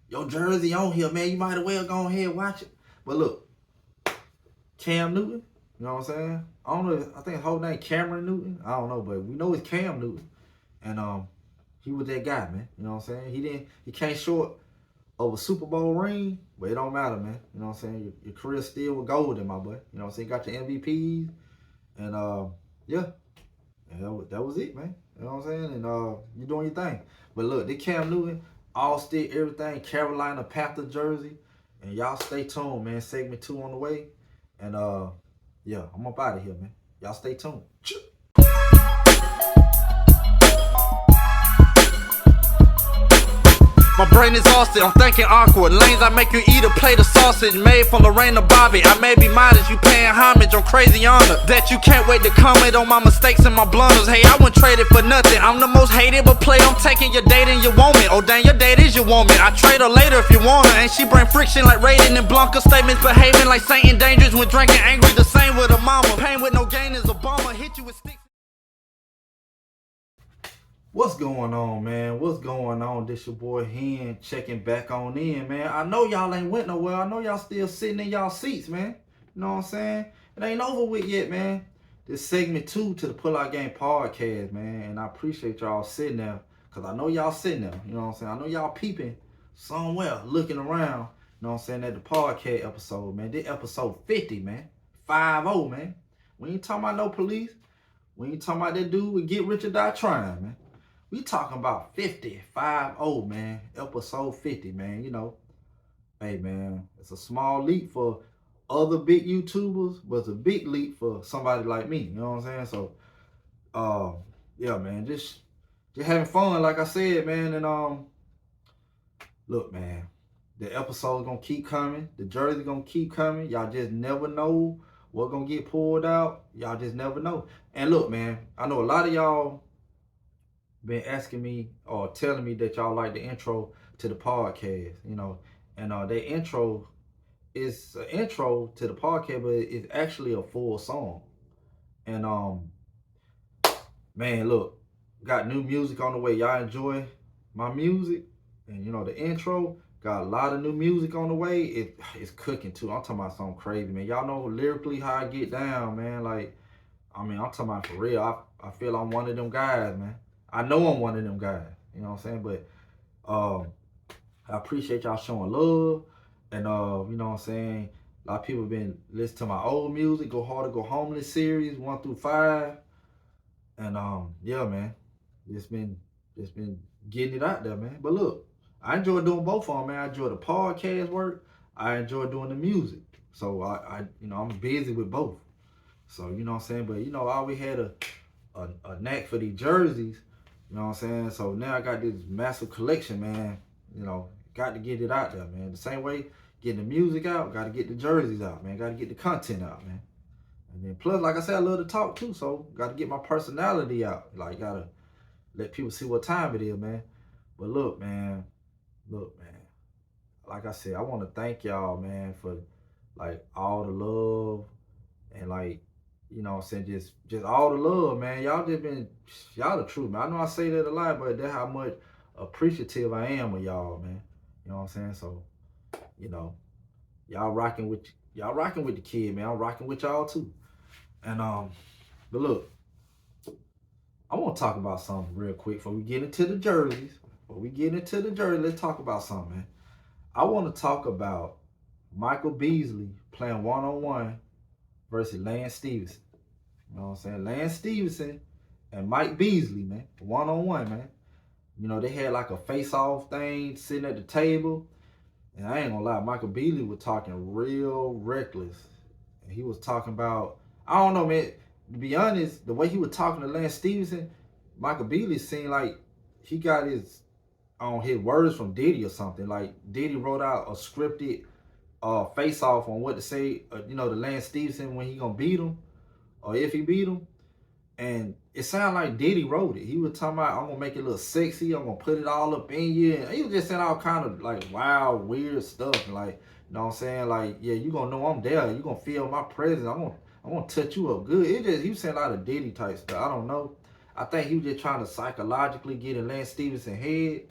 Your jersey on here, man. You might as well go ahead and watch it. But look, Cam Newton, you know what I'm saying? I don't know, I think his whole name Camron Newton. I don't know, but we know it's Cam Newton. And he was that guy, man. You know what I'm saying? He came short of a Super Bowl ring, but it don't matter, man. You know what I'm saying? Your career still was golden, my boy. You know what I'm saying? Got your MVPs. And yeah. And that was it, man. You know what I'm saying? And you doing your thing. But look, this Cam Newton, all stick, everything, Carolina Panther jersey. And y'all stay tuned, man. Segment 2 on the way. And yeah, I'm up out of here, man. Y'all stay tuned. My brain is exhausted, I'm thinking awkward. Lanes I make you eat a plate of sausage made from Lorena Bobby. I may be modest, you paying homage on crazy honor that you can't wait to comment on my mistakes and my blunders. Hey, I wouldn't trade it for nothing. I'm the most hated but player. I'm taking your date and you want me. Oh dang, your date is you want me. I trade her later if you want her. And she bring friction like Raiden and Blanca. Statements behaving like Saint dangerous when drinking angry. The same with a mama. Pain with no gain is a bomber. Hit you with sticks. What's going on, man? What's going on? This your boy Hen checking back on in, man. I know y'all ain't went nowhere. I know y'all still sitting in y'all seats, man. You know what I'm saying? It ain't over with yet, man. This segment 2 to the Pull Out Game podcast, man. And I appreciate y'all sitting there, because I know y'all sitting there. You know what I'm saying? I know y'all peeping somewhere, looking around. You know what I'm saying? At the podcast episode, man. This episode 50, man. 50, man. We ain't talking about no police. We ain't talking about that dude with Get Rich or Die Trying, man. We talking about 50, man. Episode 50, man. You know, hey, man, it's a small leap for other big YouTubers, but it's a big leap for somebody like me. You know what I'm saying? So, yeah, man, just having fun, like I said, man. And look, man, the episode's gonna keep coming. The jersey gonna keep coming. Y'all just never know what's gonna get pulled out. Y'all just never know. And look, man, I know a lot of y'all been asking me or telling me that y'all like the intro to the podcast, you know, and the intro is an intro to the podcast, but it's actually a full song. And man, look, got new music on the way. Y'all enjoy my music, and you know the intro got a lot of new music on the way. It's cooking too. I'm talking about something crazy, man. Y'all know lyrically how I get down, man. Like, I mean, I'm talking about for real. I feel I'm one of them guys, man. I know I'm one of them guys, you know what I'm saying? But I appreciate y'all showing love. And you know what I'm saying? A lot of people been listening to my old music, Go Hard or Go Homeless series, 1 through 5. And yeah, man. Just been getting it out there, man. But look, I enjoy doing both of them, man. I enjoy the podcast work. I enjoy doing the music. So I you know, I'm busy with both. So, you know what I'm saying? But you know, I always had a knack for these jerseys. You know what I'm saying? So now I got this massive collection, man. You know, got to get it out there, man. The same way getting the music out, got to get the jerseys out, man. Got to get the content out, man. And then plus, like I said, I love to talk too, so got to get my personality out. Like, got to let people see what time it is, man. But look, man. Like I said, I want to thank y'all, man, for like all the love and like, you know what I'm saying, just all the love, man. Y'all the truth, man. I know I say that a lot, but that's how much appreciative I am of y'all, man. You know what I'm saying? So, you know, y'all rocking with the kid, man. I'm rocking with y'all too. And but look, I want to talk about something real quick before we get into the jerseys. Let's talk about something, man. I want to talk about Michael Beasley playing one-on-one versus Lance Stevenson. You know what I'm saying? Lance Stevenson and Mike Beasley, man, one-on-one, man. You know, they had like a face-off thing sitting at the table. And I ain't gonna lie, Michael Beasley was talking real reckless. And he was talking about, I don't know, man. To be honest, the way he was talking to Lance Stevenson, Michael Beasley seemed like he got his words from Diddy or something. Like Diddy wrote out a scripted face off on what to say, to Lance Stevenson when he gonna beat him or if he beat him. And it sounded like Diddy wrote it. He was talking about, I'm gonna make it look sexy, I'm gonna put it all up in you. And he was just saying all kind of like wild, weird stuff. Like, you know what I'm saying? Like, yeah, you gonna know I'm there. You gonna feel my presence. I'm gonna touch you up good. He was saying a lot of Diddy type stuff. I don't know. I think he was just trying to psychologically get in Lance Stevenson's head.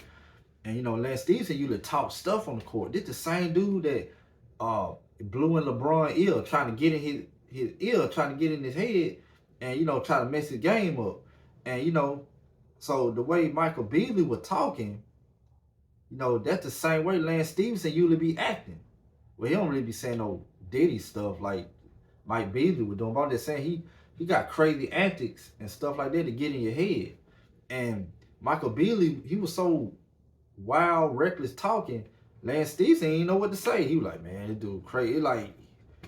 And Lance Stevenson usually talk stuff on the court. This the same dude that blew in LeBron's ear, trying to get in his ear, trying to get in his head, and try to mess his game up. And so the way Michael Beasley was talking, that's the same way Lance Stevenson usually be acting. Well, he don't really be saying no Diddy stuff like Mike Beasley was doing, but I'm just saying he got crazy antics and stuff like that to get in your head. And Michael Beasley, he was so wild, reckless talking. Lance Stevenson didn't know what to say. He was like, man, this dude crazy. Like,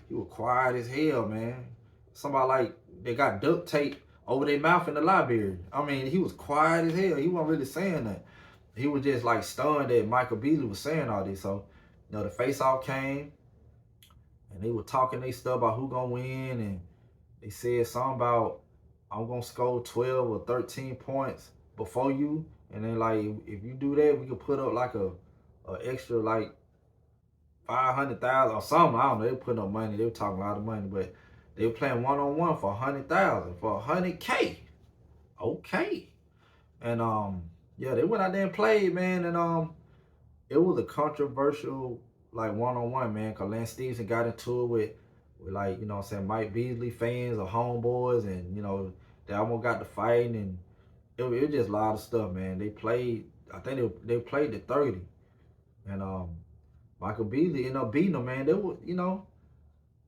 he was quiet as hell, man. Somebody like they got duct tape over their mouth in the library. I mean, he was quiet as hell. He wasn't really saying that. He was just like stunned that Michael Beasley was saying all this. So, the face-off came, and they were talking they stuff about who gonna win, and they said something about I'm gonna score 12 or 13 points before you, and then like if you do that, we could put up like a extra like 500,000 or something. I don't know. They were putting up money. They were talking a lot of money, but they were playing one-on-one for 100,000 for 100K. Okay, and yeah, they went out there and played, man, and it was a controversial like one-on-one, man, because Lance Stevenson got into it with like, Mike Beasley fans or homeboys, and they almost got to fighting, and it was just a lot of stuff, man. They played, I think they played to 30, and Michael Beasley ended up beating them, man. They were,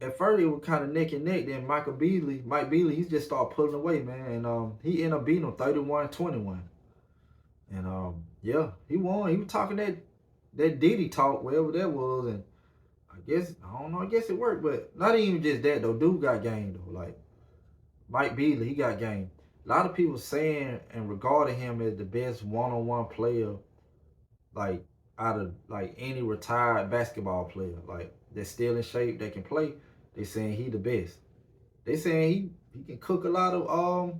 at first it was kind of neck and neck. Then Mike Beasley, he just started pulling away, man, and he ended up beating them 31-21, and yeah, he won. He was talking that Diddy talk, whatever that was, and I don't know, I guess it worked, but not even just that though. Dude got game though. Like Mike Beasley, he got game. A lot of people saying and regarding him as the best one-on-one player, like out of like any retired basketball player, like that's still in shape, that can play. They saying he the best. They saying he can cook a lot of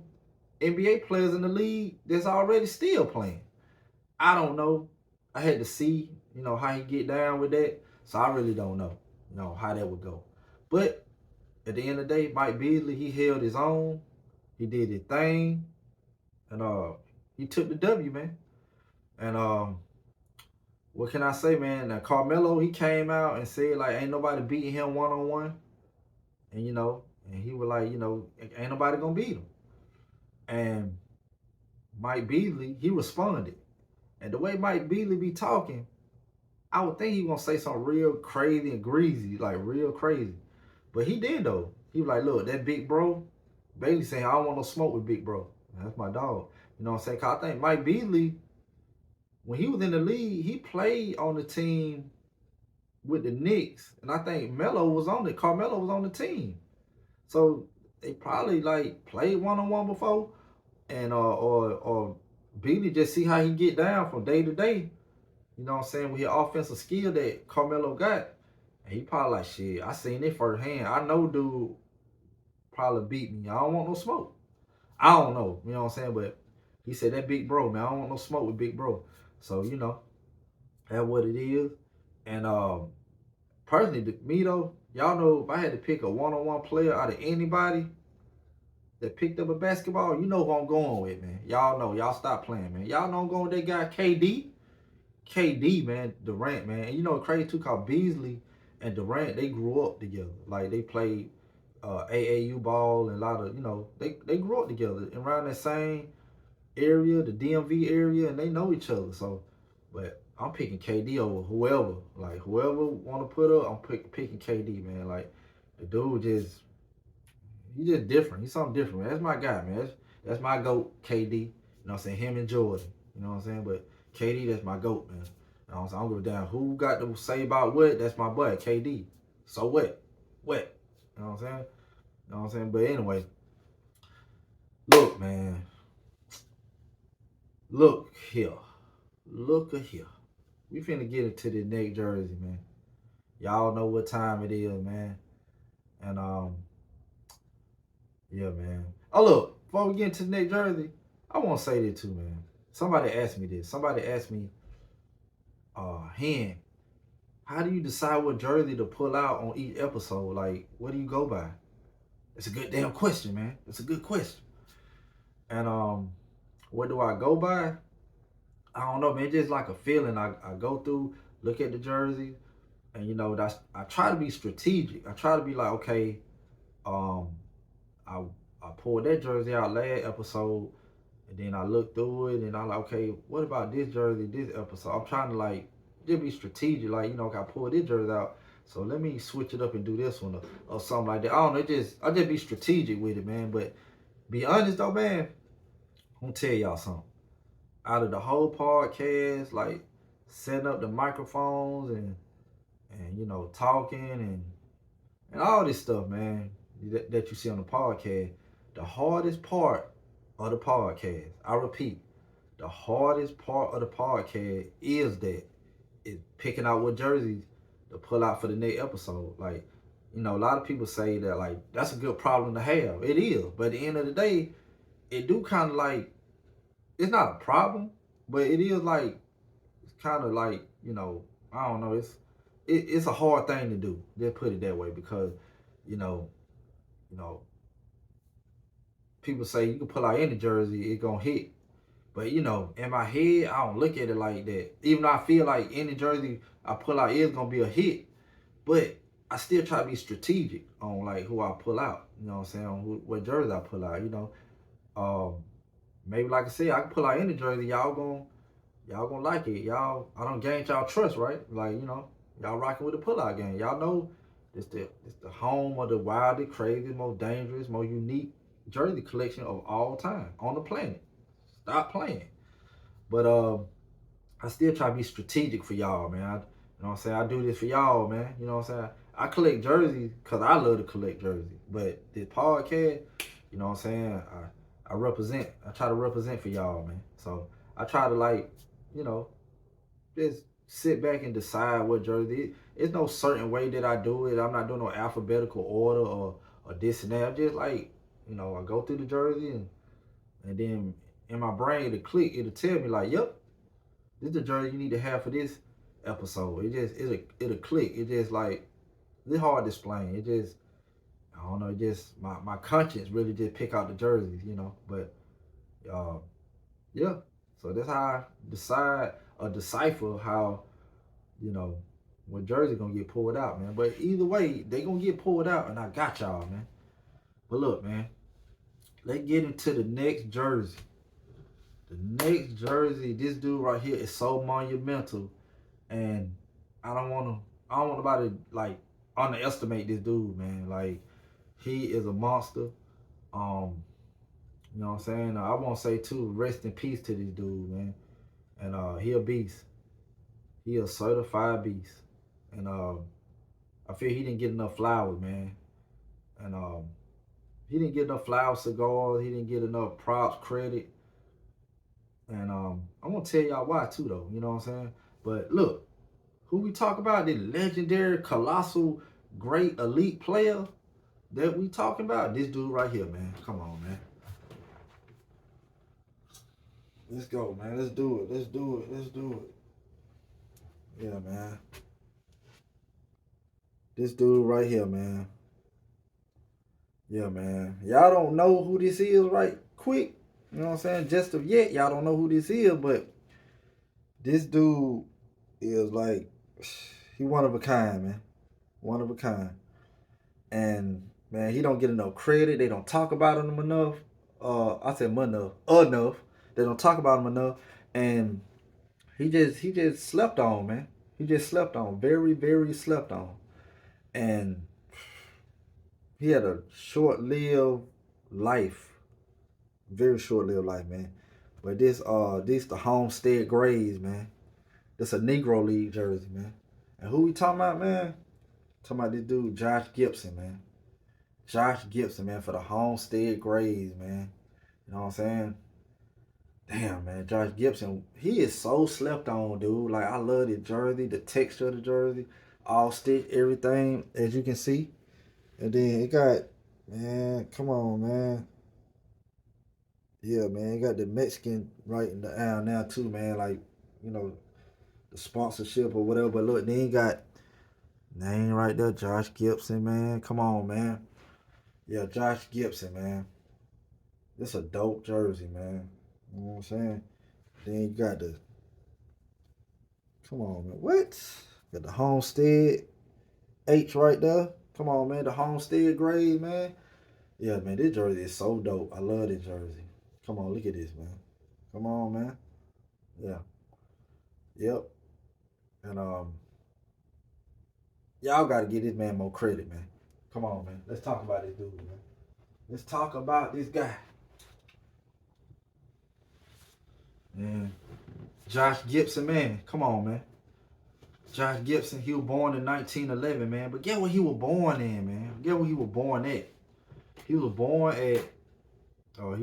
NBA players in the league that's already still playing. I don't know. I had to see, how he get down with that. So I really don't know, how that would go. But at the end of the day, Mike Beasley, he held his own. He did his thing. And he took the W, man. And what can I say, man? Now, Carmelo, he came out and said, like, ain't nobody beating him one-on-one. And, and he was like, ain't nobody gonna beat him. And Mike Beasley, he responded. And the way Mike Beasley be talking, I would think he gonna say something real crazy and greasy, like real crazy. But he did though. He was like, look, that big bro, basically saying, I don't want no smoke with big bro. That's my dog. You know what I'm saying? Cause I think Mike Beasley, when he was in the league, he played on the team with the Knicks. And I think Carmelo was on the team. So they probably like played one-on-one before. And or Beasley just see how he get down from day to day. You know what I'm saying? With his offensive skill that Carmelo got. And he probably like, shit, I seen it firsthand. I know dude probably beat me. I don't want no smoke. I don't know. You know what I'm saying? But he said that big bro, man. I don't want no smoke with big bro. So, that's what it is. And personally, me though, y'all know if I had to pick a one-on-one player out of anybody that picked up a basketball, you know who I'm going with, man. Y'all know. Y'all stop playing, man. Y'all know I'm going with that guy, KD, man, Durant, man. And crazy too, called Beasley and Durant, they grew up together. Like, they played AAU ball and a lot of, they grew up together around that same area, the DMV area, and they know each other. So, but I'm picking KD over whoever. Like, whoever want to put up, I'm picking KD, man. Like, the dude he's just different. He's something different, man. That's my guy, man. That's my GOAT, KD. You know what I'm saying? Him and Jordan. You know what I'm saying? But KD, that's my GOAT, man. You know what I'm saying? I don't give a damn who got to say about what. That's my boy, KD. So what? What? You know what I'm saying? You know what I'm saying? But anyway, look, man. Look here. Look here. We finna get into the next jersey, man. Y'all know what time it is, man. And yeah, man. Oh look, before we get into the next jersey, I want to say this too, man. Somebody asked me this. Somebody asked me, Hen, how do you decide what jersey to pull out on each episode? Like, what do you go by? It's a good damn question, man. It's a good question. And what do I go by? I don't know, man. It's just like a feeling. I go through, look at the jersey, and you know, I try to be strategic. I try to be like, okay, I pulled that jersey out last episode, and then I looked through it, and I'm like, okay, what about this jersey, this episode? I'm trying to like just be strategic, like, you know, I pulled this jersey out, so let me switch it up and do this one or something like that. I don't know, I just be strategic with it, man. But be honest though, man, I'm gonna tell y'all something. Out of the whole podcast, like setting up the microphones and you know, talking and all this stuff, man, that you see on the podcast, the hardest part of the podcast, I repeat, the hardest part of the podcast is picking out what jerseys to pull out for the next episode. Like, you know, a lot of people say that, like, that's a good problem to have. It is. But at the end of the day, it do kind of like, it's not a problem, but it is like, it's kind of like, you know, I don't know, it's a hard thing to do. Just put it that way, because, you know, people say you can pull out any jersey, it gonna hit. But you know, in my head, I don't look at it like that. Even though I feel like any jersey I pull out is gonna be a hit, but I still try to be strategic on like who I pull out. You know what I'm saying? On what jersey I pull out. You know, maybe like I said, I can pull out any jersey. Y'all gonna like it. Y'all, I don't gain y'all trust, right? Like, you know, y'all rocking with the pullout game. Y'all know it's the home of the wildest, craziest, most dangerous, most unique jersey collection of all time on the planet. Stop playing. But I still try to be strategic for y'all, man. You know what I'm saying? I do this for y'all, man. You know what I'm saying? I collect jerseys because I love to collect jerseys. But this podcast, you know what I'm saying? I represent. I try to represent for y'all, man. So I try to, like, you know, just sit back and decide what jersey. It's no certain way that I do it. I'm not doing no alphabetical order or this and that. I'm just like, you know, I go through the jersey and then in my brain it'll click. It'll tell me like, yep, this is the jersey you need to have for this episode. It'll click. It just like, it's hard to explain. It just, I don't know. It just my conscience really just pick out the jerseys, you know. But yeah. So that's how I decide or decipher how, you know, what jersey gonna get pulled out, man. But either way, they gonna get pulled out, and I got y'all, man. But look, man, let's get into the next jersey. The next jersey, this dude right here is so monumental, and I don't want nobody to like underestimate this dude, man. Like, he is a monster. You know what I'm saying? I won't say too, rest in peace to this dude, man. And he a beast. He a certified beast. And I feel he didn't get enough flowers, man. And he didn't get enough flower cigars. He didn't get enough props, credit. And I'm gonna tell y'all why too, though. You know what I'm saying? But look, who we talk about, the legendary, colossal, great, elite player that we talking about? This dude right here, man. Come on, man. Let's go, man. Let's do it. Let's do it. Let's do it. Yeah, man. This dude right here, man. Yeah, man. Y'all don't know who this is right quick. You know what I'm saying? Just of yet, y'all don't know who this is, but this dude is like, he one of a kind, man. One of a kind. And, man, he don't get enough credit. They don't talk about him enough. I said enough. They don't talk about him enough. And he just slept on, man. He just slept on. Very, very slept on. And he had a short-lived life. Very short-lived life, man. But this the Homestead Grays, man. This a Negro League jersey, man. And who we talking about, man? Talking about this dude, Josh Gibson, man. Josh Gibson, man, for the Homestead Grays, man. You know what I'm saying? Damn, man, Josh Gibson, he is so slept on, dude. Like, I love the jersey, the texture of the jersey, all stitch, everything, as you can see. And then it got, man, come on, man. Yeah, man, it got the Mexican right in the aisle now, too, man. Like, you know, the sponsorship or whatever. But look, then you got name right there, Josh Gibson, man. Come on, man. Yeah, Josh Gibson, man. This a dope jersey, man. You know what I'm saying? Then you got the, come on, man. What? Got the Homestead H right there. Come on, man. The Homestead Gray, man. Yeah, man. This jersey is so dope. I love this jersey. Come on, look at this, man. Come on, man. Yeah. Yep. And y'all gotta give this man more credit, man. Come on, man. Let's talk about this dude, man. Let's talk about this guy. Man. Josh Gibson, man. Come on, man. Josh Gibson, he was born in 1911, man. But get what he was born in, man. Get what he was born at. He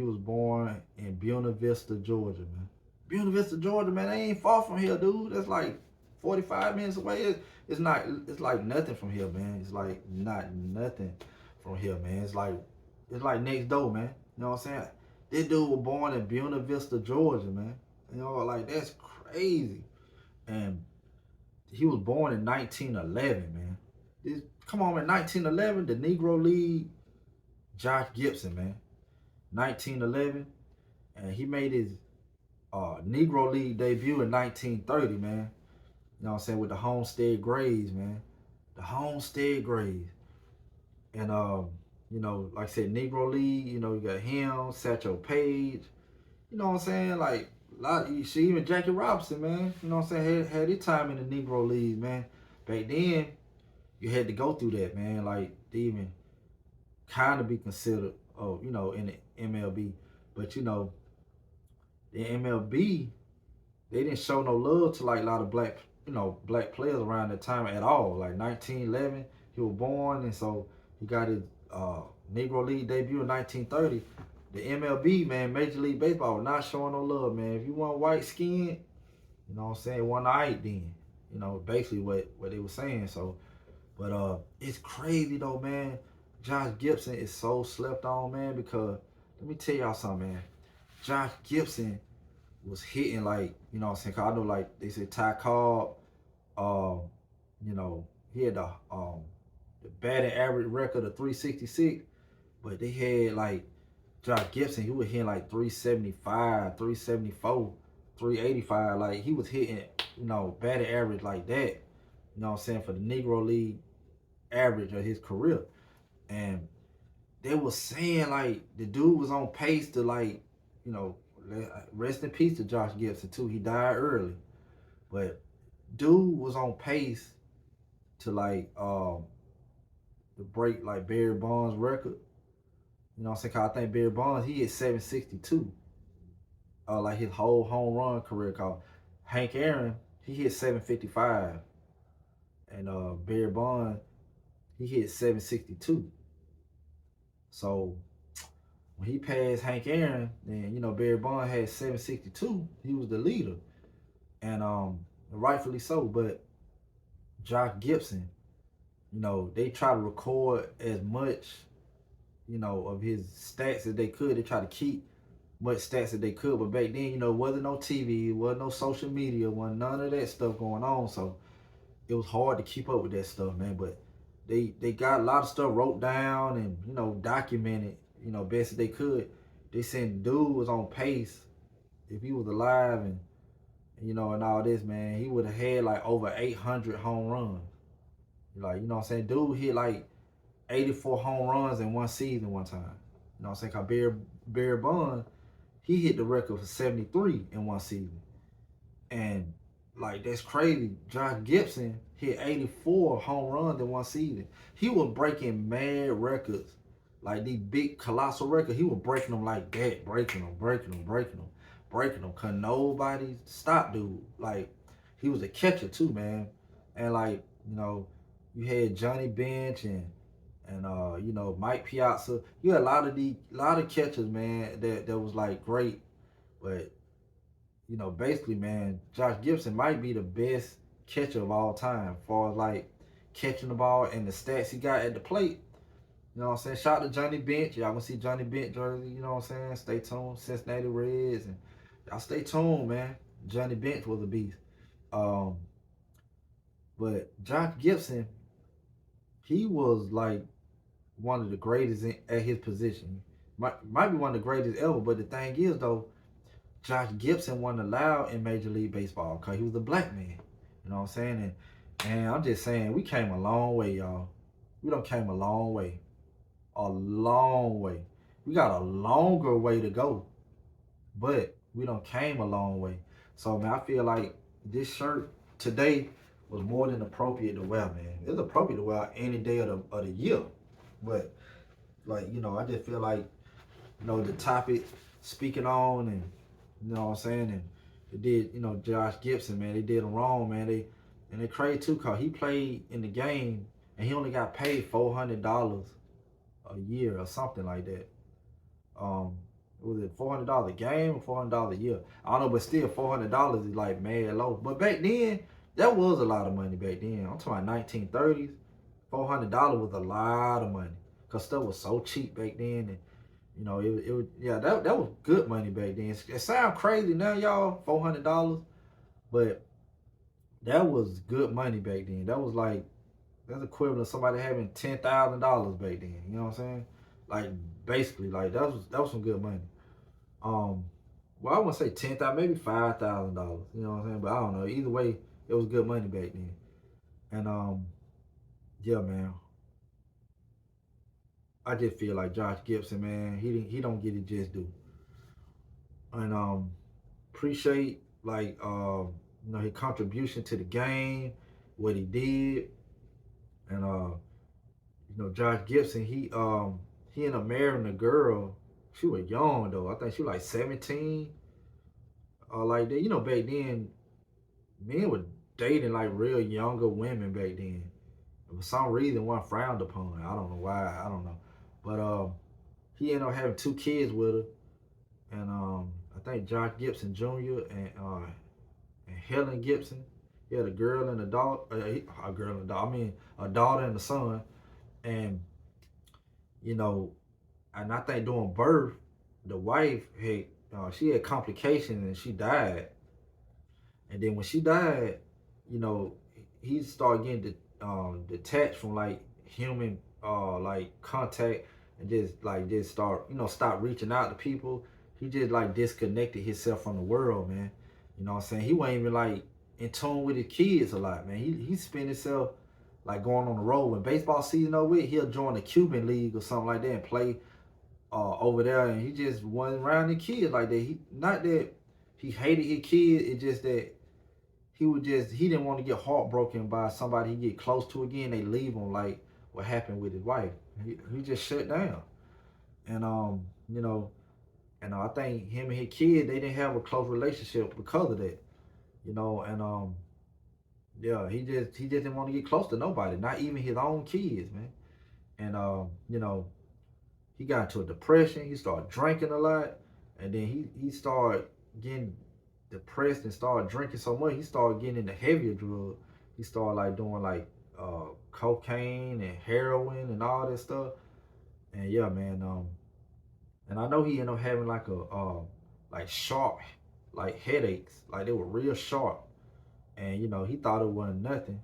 was born in Buena Vista, Georgia, man. Buena Vista, Georgia, man. They ain't far from here, dude. That's like 45 minutes away. It's like nothing from here, man. It's like not nothing from here, man. It's like next door, man. You know what I'm saying? This dude was born in Buena Vista, Georgia, man. You know, like that's crazy. And he was born in 1911, man. Come on, man, 1911, the Negro League, Josh Gibson, man. 1911, and he made his Negro League debut in 1930, man. You know what I'm saying, with the Homestead Grays, man. The Homestead Grays. And, you know, like I said, Negro League, you know, you got him, Satchel Paige. You know what I'm saying? Like, you see, even Jackie Robinson, man. You know what I'm saying? Had his time in the Negro League, man. Back then, you had to go through that, man. Like, to even kind of be considered, you know, in the MLB. But, you know, the MLB, they didn't show no love to, like, a lot of black players around that time at all. Like, 1911, he was born, and so he got his Negro League debut in 1930. The MLB, man, Major League Baseball, was not showing no love, man. If you want white skin, you know what I'm saying, one night then. You know, basically what they were saying. So, but it's crazy though, man. Josh Gibson is so slept on, man, because let me tell y'all something, man. Josh Gibson was hitting like, you know what I'm saying, cause I know like they say Ty Cobb, you know, he had the batting average record of 366, but they had like Josh Gibson, he was hitting like 375, 374, 385. Like he was hitting, you know, batting average like that. You know what I'm saying, for the Negro League average of his career. And they were saying like the dude was on pace to like, you know, rest in peace to Josh Gibson too. He died early. But dude was on pace to like to break like Barry Bonds' record. You know what I'm saying? Cause I think Barry Bonds, he hit 762. Like his whole home run career. Cause Hank Aaron, he hit 755. And Barry Bonds, he hit 762. So when he passed Hank Aaron, then, you know, Barry Bonds had 762. He was the leader. And rightfully so. But Josh Gibson, you know, they try to record as much, you know, of his stats as they could. They try to keep much stats as they could. But back then, you know, wasn't no TV, wasn't no social media, wasn't none of that stuff going on. So it was hard to keep up with that stuff, man. But they got a lot of stuff wrote down and, you know, documented, you know, best as they could. They said the dude was on pace. If he was alive and you know, and all this, man, he would have had like over 800 home runs. Like, you know what I'm saying? Dude hit like 84 home runs in one season one time. You know what I'm saying? Cause Barry Bonds, he hit the record for 73 in one season. And like, that's crazy. Josh Gibson hit 84 home runs in one season. He was breaking mad records Like these big colossal records, he was breaking them like that, breaking them. Cause nobody stop dude. Like he was a catcher too, man. And like, you had Johnny Bench and Mike Piazza. You had a lot of catchers, man, that was like great. But basically, man, Josh Gibson might be the best catcher of all time, as far as like catching the ball and the stats he got at the plate. You know what I'm saying? Shout out to Johnny Bench. Y'all gonna see Johnny Bench jersey, you know what I'm saying? Stay tuned. Cincinnati Reds. And y'all stay tuned, man. Johnny Bench was a beast. Um, but Josh Gibson, he was like one of the greatest at his position. Might be one of the greatest ever, but the thing is though, Josh Gibson wasn't allowed in Major League Baseball because he was a black man. You know what I'm saying? And I'm just saying, we came a long way, y'all. We done came a long way. A long way. We got a longer way to go, but we done came a long way. So, man, I feel like this shirt today was more than appropriate to wear, man. It's appropriate to wear any day of the year. But, like, I just feel like, the topic speaking on and, you know what I'm saying? And it did, Josh Gibson, man, they did him wrong, man. They crazy too, cause he played in the game and he only got paid $400 a year or something like that. Was it $400 a game or $400 a year? I don't know, but still $400 is like mad low. But back then, that was a lot of money back then. I'm talking about 1930s. $400 was a lot of money because stuff was so cheap back then. And that was good money back then. It sounds crazy now, y'all, $400, but that was good money back then. That's equivalent of somebody having $10,000 back then. You know what I'm saying? Like basically, like that was some good money. Well, I wouldn't say 10,000, maybe $5,000. You know what I'm saying? But I don't know. Either way, it was good money back then. And yeah, man. I just feel like Josh Gibson, man, he don't get it just due. And appreciate like his contribution to the game, what he did. And Josh Gibson, he ended up marrying a girl. She was young though. I think she was like 17. Like that. Back then, men were dating like real younger women back then. For some reason, one frowned upon. I don't know why. I don't know. But he ended up having 2 kids with her. And I think Josh Gibson Jr. and Helen Gibson. He had a girl and a daughter. A daughter and a son. And and I think during birth, the wife she had complications and she died. And then when she died, he started getting detached from like human like contact and just stop reaching out to people. He just like disconnected himself from the world, man. You know what I'm saying? He wasn't even like in tune with his kids a lot, man. He spent himself like going on the road. When baseball season over with, he'll join the Cuban league or something like that and play over there. And he just wasn't around the kids like that. Not that he hated his kids, it's just that he didn't want to get heartbroken by somebody he get close to again. They leave him like what happened with his wife. He just shut down. And and I think him and his kid, they didn't have a close relationship because of that. And yeah, he just didn't want to get close to nobody, not even his own kids, man. And he got into a depression. He started drinking a lot, and then he started getting depressed and started drinking so much. He started getting into heavier drugs. He started like doing like cocaine and heroin and all that stuff. And yeah, man. And I know he ended up having like like sharp like headaches, like they were real sharp. And he thought it wasn't nothing.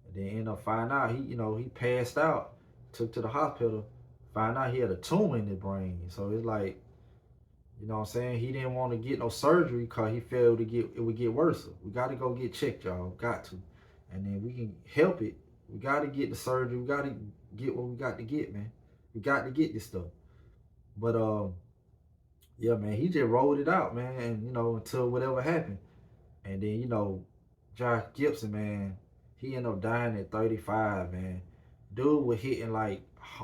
And then ended up finding out he passed out, took to the hospital, found out he had a tumor in his brain. So it's like, you know what I'm saying? He didn't want to get no surgery because he felt it would get worse. We got to go get checked, y'all. Got to. And then we can help it. We got to get the surgery. We got to get what we got to get, man. We got to get this stuff. But yeah, man, he just rolled it out, man. And until whatever happened. And then Josh Gibson, man, he ended up dying at 35, man. dude was hitting like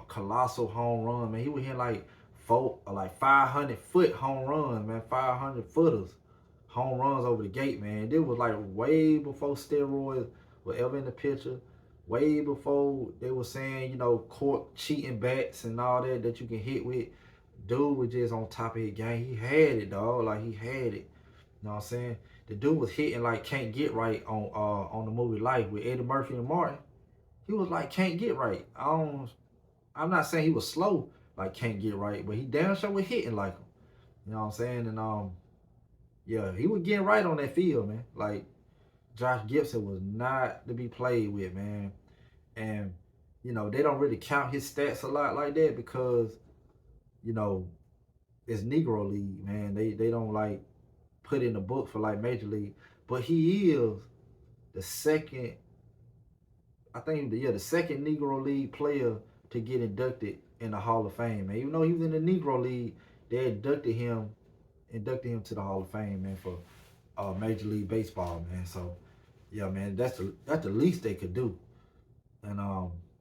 colossal home run, man. He was hitting like 500-foot home runs, man. 500-footers, home runs over the gate, man. This was like way before steroids were ever in the picture. Way before they were saying, court cheating bats and all that you can hit with. Dude was just on top of his game. He had it, dog. Like, he had it. You know what I'm saying? The dude was hitting like Can't Get Right on the movie Life with Eddie Murphy and Martin. He was like Can't Get Right. I'm not saying he was slow like Can't Get Right, but he damn sure was hitting like him. You know what I'm saying? And yeah, he was getting right on that field, man. Like, Josh Gibson was not to be played with, man. And they don't really count his stats a lot like that because it's Negro League, man. They don't like put in the book for like Major League, but he is the second, I think, the second Negro League player to get inducted in the Hall of Fame, man. Even though he was in the Negro League, they inducted him to the Hall of Fame, man, for Major League Baseball, man. So yeah, man, that's the least they could do. And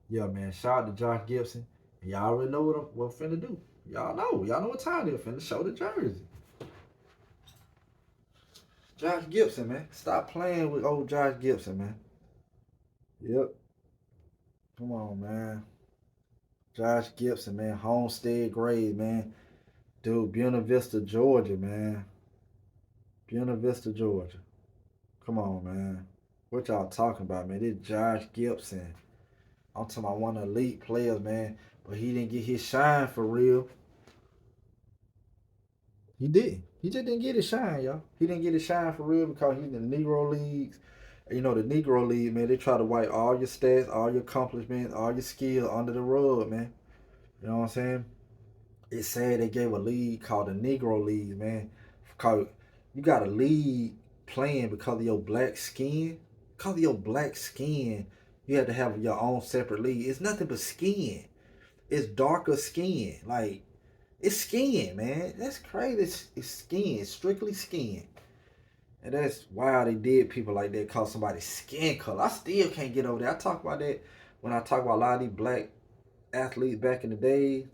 yeah, man, shout out to Josh Gibson. And y'all already know what I'm finna do. Y'all know what time they're finna show the jersey. Josh Gibson, man. Stop playing with old Josh Gibson, man. Yep. Come on, man. Josh Gibson, man. Homestead grade, man. Dude, Buena Vista, Georgia, man. Buena Vista, Georgia. Come on, man. What y'all talking about, man? This Josh Gibson. I'm talking about one of the elite players, man. But he didn't get his shine for real. He didn't. He just didn't get his shine, y'all. He didn't get his shine for real because he's in the Negro Leagues. The Negro League, man, they try to wipe all your stats, all your accomplishments, all your skills under the rug, man. You know what I'm saying? It's sad they gave a league called the Negro League, man. Because you got a league playing because of your black skin. Because of your black skin, you have to have your own separate league. It's nothing but skin. It's darker skin. Like, it's skin, man. That's crazy. It's skin. It's strictly skin. And that's why they did people like that, cause somebody's skin color. I still can't get over that. I talk about that when I talk about a lot of these black athletes back in the day.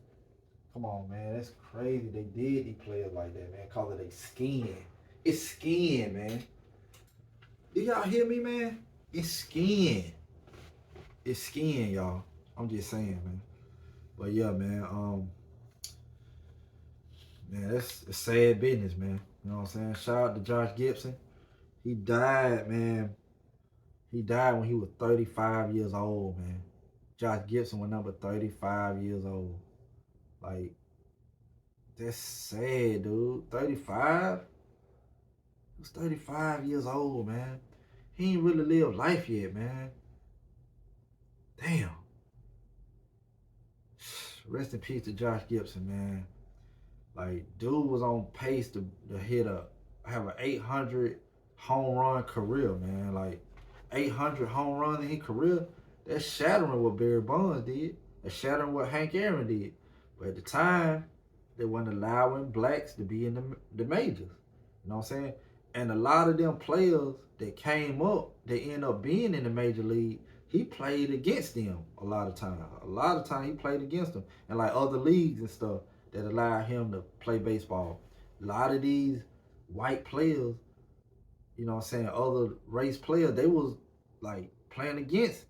Come on, man. That's crazy. They did these players like that, man, cause of their skin. It's skin, man. Do y'all hear me, man? It's skin. It's skin, y'all. I'm just saying, man. But yeah, man. Man, that's a sad business, man. You know what I'm saying? Shout out to Josh Gibson. He died, man. He died when he was 35 years old, man. Josh Gibson was number 35 years old. Like, that's sad, dude. 35? He was 35 years old, man. He ain't really lived life yet, man. Damn. Rest in peace to Josh Gibson, man. Like, dude was on pace to have an 800 home run career, man. Like, 800 home runs in his career, that's shattering what Barry Bonds did. That's shattering what Hank Aaron did. But at the time, they weren't allowing blacks to be in the majors. You know what I'm saying? And a lot of them players that came up, they end up being in the major league, he played against them a lot of times. A lot of times he played against them. And like other leagues and stuff that allowed him to play baseball. A lot of these white players, you know what I'm saying, other race players, they was like playing against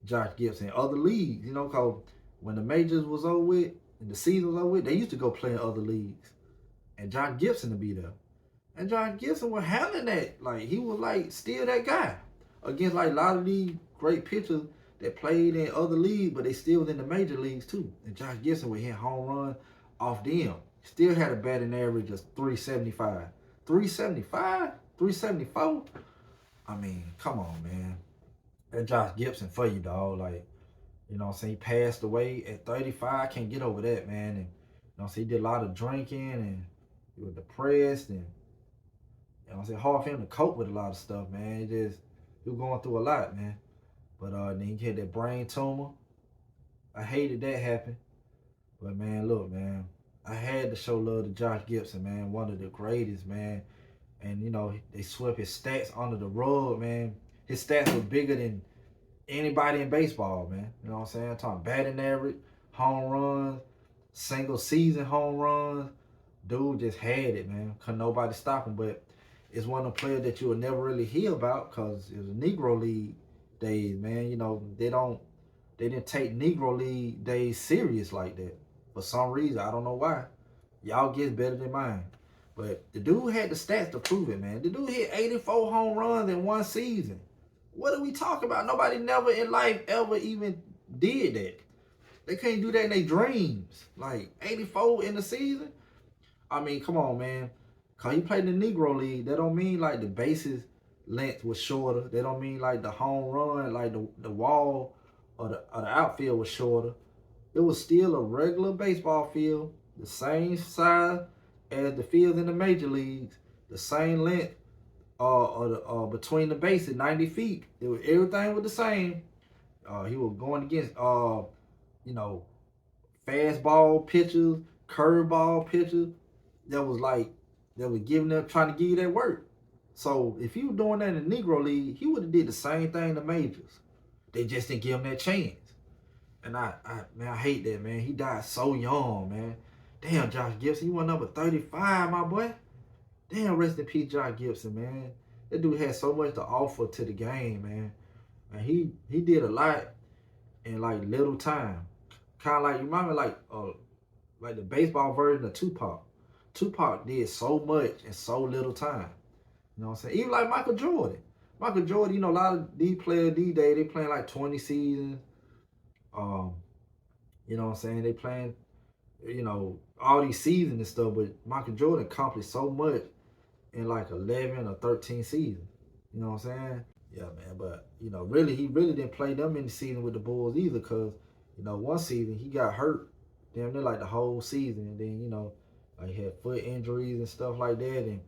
Josh Gibson, other leagues, because when the majors was over with and the season was over with, they used to go play in other leagues. And Josh Gibson to be there. And Josh Gibson was handling that. Like, he was like still that guy. Against like a lot of these great pitchers that played in other leagues, but they still was in the major leagues too. And Josh Gibson would hit home run off them. Still had a batting average of 375. 375? 374? I mean, come on, man. That Josh Gibson for you, dog. Like, you know what I'm saying? He passed away at 35. Can't get over that, man. And, you know what I'm saying? He did a lot of drinking and he was depressed and, you know what I'm saying? Hard for him to cope with a lot of stuff, man. He was going through a lot, man. But then he had that brain tumor. I hated that happened. But, man, look, man, I had to show love to Josh Gibson, man, one of the greatest, man. And, they swept his stats under the rug, man. His stats were bigger than anybody in baseball, man. You know what I'm saying? I'm talking batting average, home runs, single season home runs. Dude just had it, man. Couldn't nobody stop him. But it's one of the players that you will never really hear about because it was a Negro League days, man. You know, they didn't take Negro League days serious like that. For some reason, I don't know why. Y'all get better than mine. But the dude had the stats to prove it, man. The dude hit 84 home runs in one season. What are we talking about? Nobody never in life ever even did that. They can't do that in their dreams. Like 84 in the season? I mean, come on, man. Cause he played in the Negro League. That don't mean like the bases length was shorter. That don't mean like the home run, like the wall or the outfield was shorter. It was still a regular baseball field, the same size as the fields in the major leagues, the same length between the bases, 90 feet. Everything was the same. He was going against, fastball pitchers, curveball pitchers. That was giving them, trying to give you that work. So if he was doing that in the Negro League, he would have did the same thing in the majors. They just didn't give him that chance. And I hate that, man. He died so young, man. Damn, Josh Gibson, you went number 35, my boy. Damn, rest in peace, Josh Gibson, man. That dude had so much to offer to the game, man. And he did a lot in like little time. Kind of like, you remember like the baseball version of Tupac. Tupac did so much in so little time. You know what I'm saying? Even like Michael Jordan. Michael Jordan, you know, a lot of these players these days, they playing like 20 seasons. You know what I'm saying? They playing, you know, all these seasons and stuff, but Michael Jordan accomplished so much in like 11 or 13 seasons. You know what I'm saying? Yeah, man. But, you know, he really didn't play them in the season with the Bulls either because, you know, one season he got hurt damn near like the whole season. And then, you know, like he had foot injuries and stuff like that. And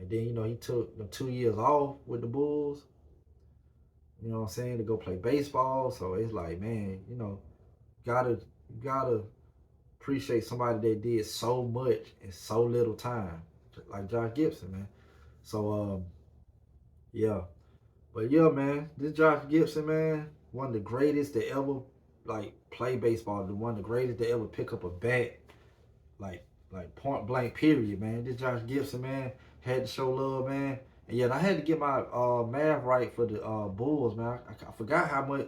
then, you know, he took them 2 years off with the Bulls. You know what I'm saying? To go play baseball. So it's like, man, you know, gotta appreciate somebody that did so much in so little time. Like Josh Gibson, man. So yeah. But yeah, man, this Josh Gibson, man, one of the greatest to ever like play baseball, one of the greatest to ever pick up a bat, like point blank period, man. This Josh Gibson, man, had to show love, man. And yet I had to get my math right for the Bulls, man. I forgot how much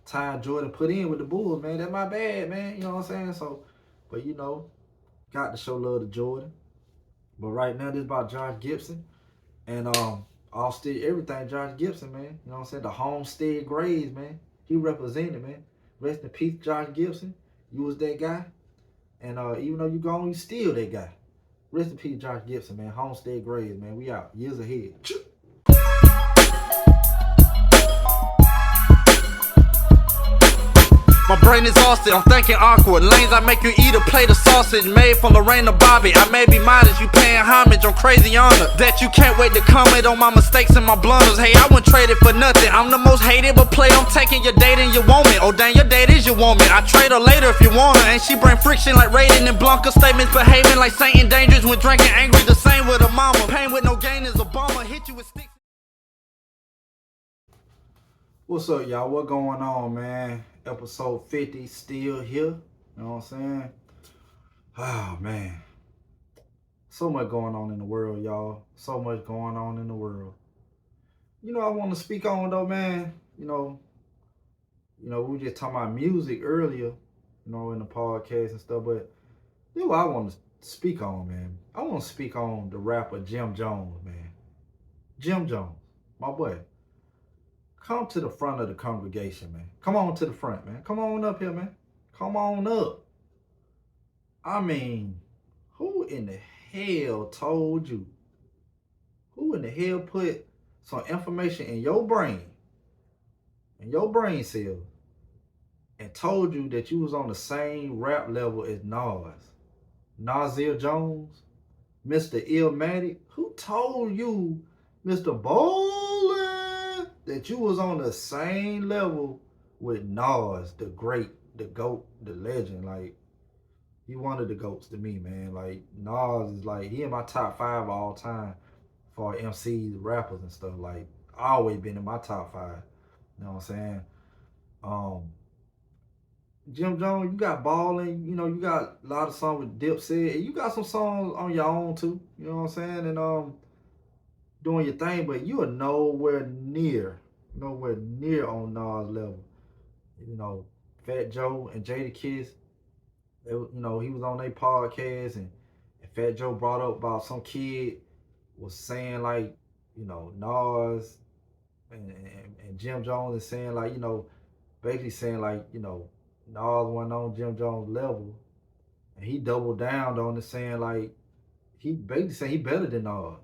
time Jordan put in with the Bulls, man. That's my bad, man. You know what I'm saying? So, but you know, got to show love to Jordan. But right now, this is about Josh Gibson. And everything Josh Gibson, man. You know what I'm saying? The homestead grades, man. He represented, man. Rest in peace, Josh Gibson. You was that guy. And even though you gone, you still that guy. Rest in peace, Josh Gibson, man. Homestead grades, man. We out. Years ahead. My brain is exhausted, I'm thinking awkward. Lanes I make you eat a plate of sausage made from Lorraine and Bobby. I may be modest, you paying homage on crazy honor that you can't wait to comment on my mistakes and my blunders. Hey, I wouldn't trade it for nothing. I'm the most hated, but play I'm taking your date and your woman. Oh dang, your date is your woman. I trade her later if you want her. And she bring friction like Raiden and Blanca. Statements behaving like Saint and dangerous when drinking angry. The same with a mama. Pain with no gain is a bomber. Hit you with sticks. What's up, y'all? What going on, man? Episode 50 still here. You know what I'm saying? Oh, man. So much going on in the world, y'all. So much going on in the world. You know, I want to speak on, though, man. You know, we were just talking about music earlier, you know, in the podcast and stuff. But you know what I want to speak on, man? I want to speak on the rapper Jim Jones, man. Jim Jones, my boy. Come to the front of the congregation, man. Come on to the front, man. Come on up here, man. Come on up. I mean, who in the hell told you? Who in the hell put some information in your brain cells, and told you that you was on the same rap level as Nas? Nasir Jones? Mr. Illmatic? Who told you, Mr. Bowling, that you was on the same level with Nas, the great, the GOAT, the legend? Like, he one of the GOATs to me, man. Like, Nas is like, he in my top 5 all time for MCs, rappers and stuff. Like, always been in my top 5. You know what I'm saying? Um, Jim Jones, you got balling. You know, you got a lot of songs with Dipset, and you got some songs on your own too. You know what I'm saying? And doing your thing, but you are nowhere near on Nas level. You know, Fat Joe and Jadakiss, you know, he was on their podcast, and Fat Joe brought up about some kid was saying like, you know, Nas and Jim Jones is saying like, you know, basically saying like, you know, Nas wasn't on Jim Jones level, and he doubled down on it, saying like he basically saying he better than Nas.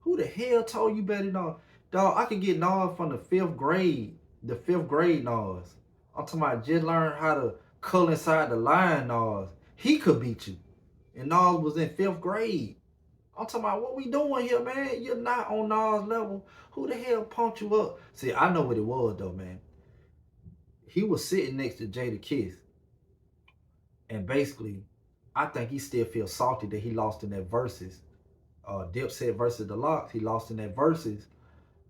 Who the hell told you better than Nas? Dog, I could get Nas from the fifth grade. The fifth grade Nas. I'm talking about just learn how to color inside the line Nas. He could beat you. And Nas was in fifth grade. I'm talking about what we doing here, man. You're not on Nas level. Who the hell pumped you up? See, I know what it was though, man. He was sitting next to Jadakiss. And basically, I think he still feels salty that he lost in that verses. Dipset versus the Locks. He lost in that verses.